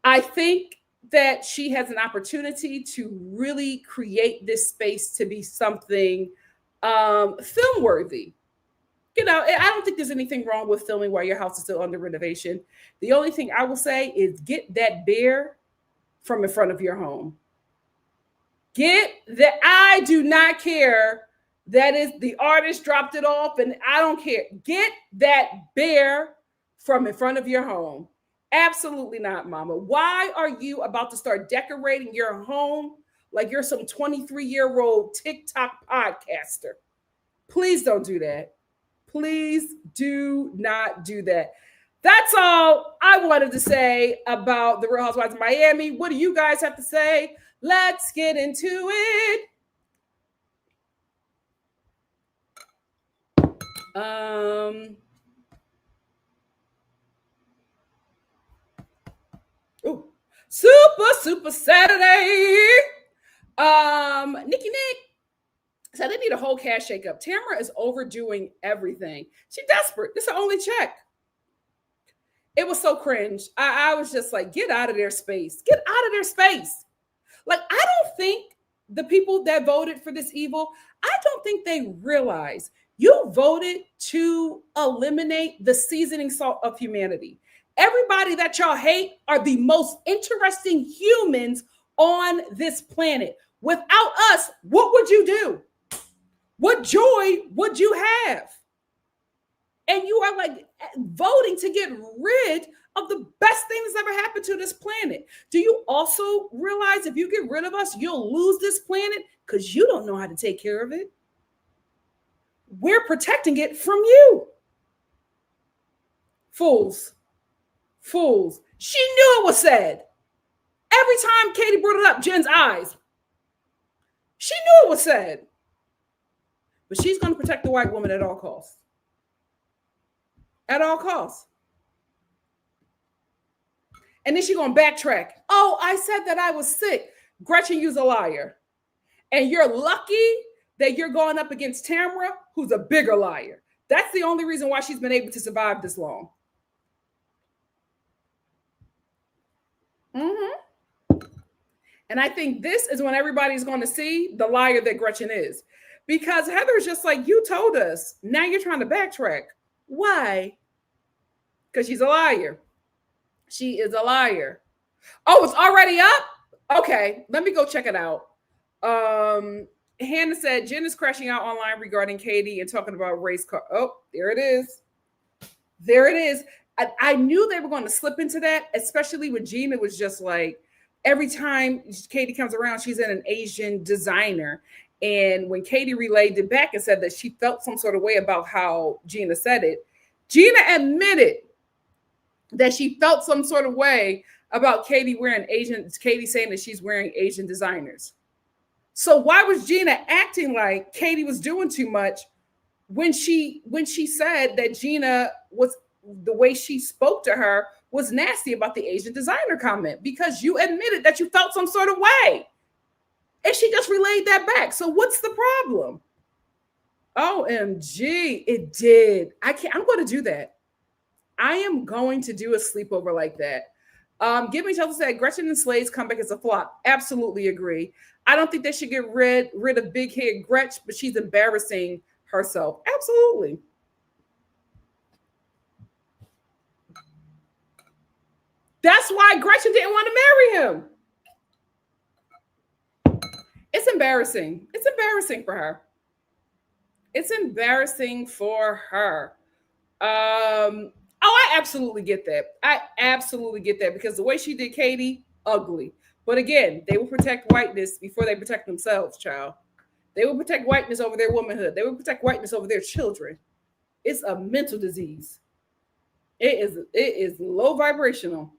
I think that she has an opportunity to really create this space to be something film worthy. I don't think there's anything wrong with filming while your house is still under renovation. The only thing I will say is get that bear from in front of your home. Get that. I do not care. That is the artist dropped it off, and I don't care. Get that bear from in front of your home. Absolutely not, mama. Why are you about to start decorating your home like you're some 23-year-old TikTok podcaster? Please don't do that. Please do not do that. That's all I wanted to say about the Real Housewives of Miami. What do you guys have to say? Let's get into it. Super Saturday. Nikki Nick said they need a whole cash shakeup. Tamara is overdoing everything. She's desperate. This is her only check. It was so cringe. I was just like, get out of their space. Get out of their space. Like, I don't think the people that voted for this evil, I don't think they realize you voted to eliminate the seasoning salt of humanity. Everybody that y'all hate are the most interesting humans on this planet. Without us, what would you do? What joy would you have? And you are like voting to get rid of the best thing that's ever happened to this planet. Do you also realize if you get rid of us, you'll lose this planet because you don't know how to take care of it? We're protecting it from you. Fools. Fools. She knew it was said. Every time Katie brought it up, Jen's eyes. She knew it was said. But she's going to protect the white woman at all costs. At all costs. And then she's going to backtrack. Oh, I said that I was sick. Gretchen, you's a liar. And you're lucky that you're going up against Tamara, who's a bigger liar. That's the only reason why she's been able to survive this long. And I think this is when everybody's going to see the liar that Gretchen is. Because Heather's just like, you told us. Now you're trying to backtrack. Why? Because she's a liar. She is a liar. Oh, it's already up? Okay, let me go check it out. Hannah said, Jen is crashing out online regarding Katie and talking about race car. Oh, there it is. There it is. I knew they were going to slip into that, especially when Gina was just like, every time Katie comes around, she's in an Asian designer. And when Katie relayed it back and said that she felt some sort of way about how Gina said it, Gina admitted that she felt some sort of way about Katie saying that she's wearing Asian designers. So why was Gina acting like Katie was doing too much when she said that Gina was, the way she spoke to her was nasty about the Asian designer comment? Because you admitted that you felt some sort of way. And she just relayed that back. So what's the problem? OMG, it did. I'm going to do that. I am going to do a sleepover like that. Give Me Shelter said, Gretchen and Slade's comeback is a flop. Absolutely agree. I don't think they should get rid of big head Gretch, but she's embarrassing herself. Absolutely. That's why Gretchen didn't want to marry him. It's embarrassing. It's embarrassing for her. It's embarrassing for her. I absolutely get that. I absolutely get that because the way she did Katie, ugly. But again, they will protect whiteness before they protect themselves, child. They will protect whiteness over their womanhood. They will protect whiteness over their children. It's a mental disease. It is low vibrational.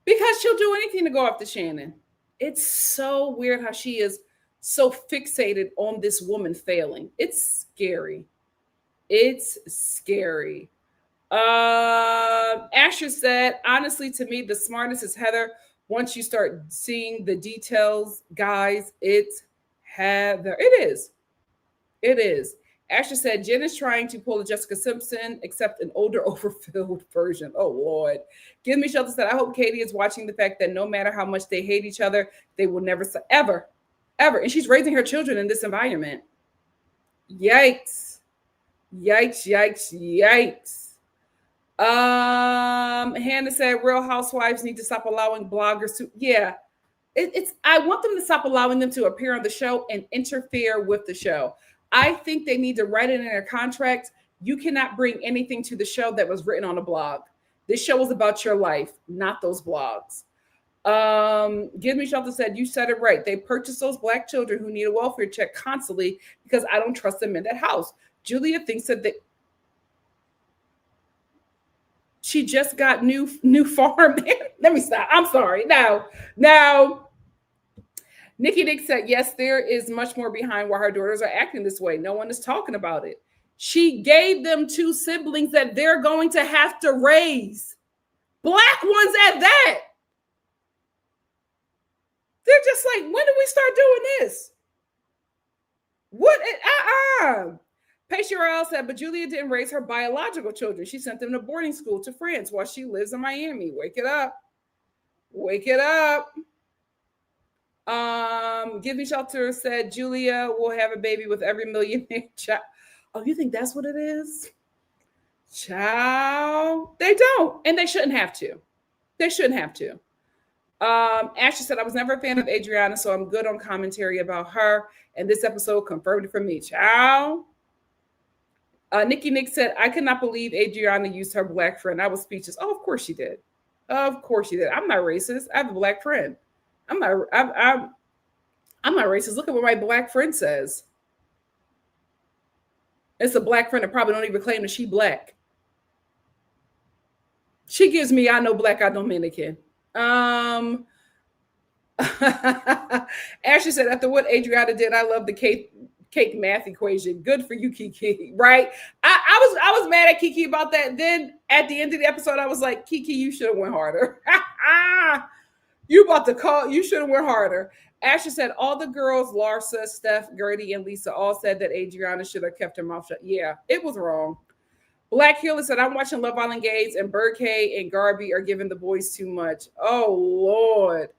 Because she'll do anything to go after Shannon. It's so weird how she is so fixated on this woman failing. It's scary. It's scary. Asher said, honestly, to me, the smartest is Heather. Once you start seeing the details, guys, it's Heather. It is. It is. Asher said, Jen is trying to pull a Jessica Simpson, except an older, overfilled version. Oh, Lord. Give Me Shelter said, I hope Katie is watching the fact that no matter how much they hate each other, they will never, ever. And she's raising her children in this environment. Yikes. Yikes, yikes, yikes. Hannah said Real Housewives need to stop allowing bloggers to, yeah. It's I want them to stop allowing them to appear on the show and interfere with the show. I think they need to write it in their contract. You cannot bring anything to the show that was written on a blog. This show is about your life, not those blogs. Give Me Shelter said, you said it right. They purchase those black children who need a welfare check constantly because I don't trust them in that house. Julia thinks that she just got new farm. Let me stop. I'm sorry. Now, Nikki Nick said, yes, there is much more behind why her daughters are acting this way. No one is talking about it. She gave them 2 siblings that they're going to have to raise. Black ones at that. They're just like, when do we start doing this? What? Patriarch said, but Julia didn't raise her biological children. She sent them to boarding school to France while she lives in Miami. Wake it up. Wake it up. Give Me Shelter said Julia will have a baby with every millionaire child. Oh, you think that's what it is? Child. They don't. And they shouldn't have to. They shouldn't have to. Ashley said, I was never a fan of Adriana, so I'm good on commentary about her. And this episode confirmed it for me. Child. Nikki Nick said, I cannot believe Adriana used her black friend. I was speechless. Oh, of course she did. Of course she did. I'm not racist. I have a black friend. I'm not racist. Look at what my black friend says. It's a black friend that probably don't even claim that she black. She gives me, I know black, I Dominican. Ashley said, after what Adriana did, I love the cake math equation. Good for you, Kiki. Right? I was mad at Kiki about that. Then at the end of the episode, I was like, Kiki, you should have went harder. You about to call, you should have went harder. Ashley said, all the girls, Larsa, Steph, Gertie, and Lisa all said that Adriana should have kept her mouth shut. Yeah, it was wrong. Black Healer said, I'm watching Love Island Gates and Birdcage and Garby are giving the boys too much. Oh, Lord.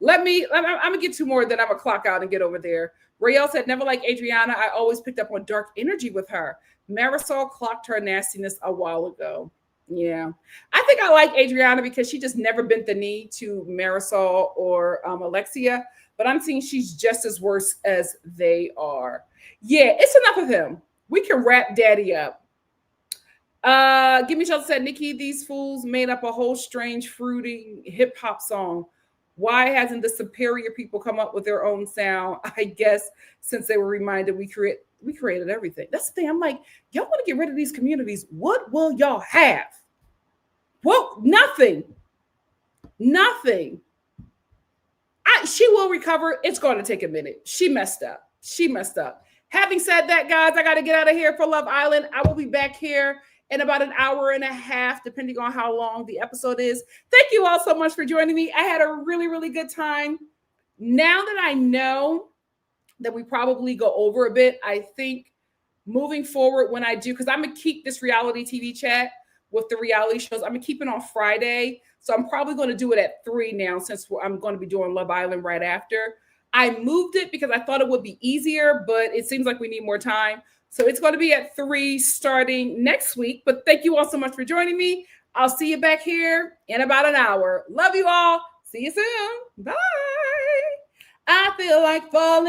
I'm going to get 2 more, then I'm going to clock out and get over there. Rael said, never like Adriana. I always picked up on dark energy with her. Marisol clocked her nastiness a while ago. Yeah. I think I like Adriana because she just never bent the knee to Marisol or Alexia, but I'm seeing she's just as worse as they are. Yeah, it's enough of him. We can wrap daddy up. Give Me Shelter said, Nikki, these fools made up a whole strange, fruity hip hop song. Why hasn't the superior people come up with their own sound? I guess since they were reminded we created everything. That's the thing. I'm like, y'all want to get rid of these communities. What will y'all have? Well, nothing. Nothing. She will recover. It's going to take a minute. She messed up. Having said that, guys, I got to get out of here for Love Island. I will be back here in about an hour and a half, depending on how long the episode is. Thank you all so much for joining me. I had a really, really good time. Now that I know that we probably go over a bit, I think moving forward when I do, because I'm going to keep this reality TV chat with the reality shows. I'm going to keep it on Friday. So I'm probably going to do it at 3 now since I'm going to be doing Love Island right after. I moved it because I thought it would be easier, but it seems like we need more time. So it's going to be at 3 starting next week. But thank you all so much for joining me. I'll see you back here in about an hour. Love you all. See you soon. Bye. I feel like falling.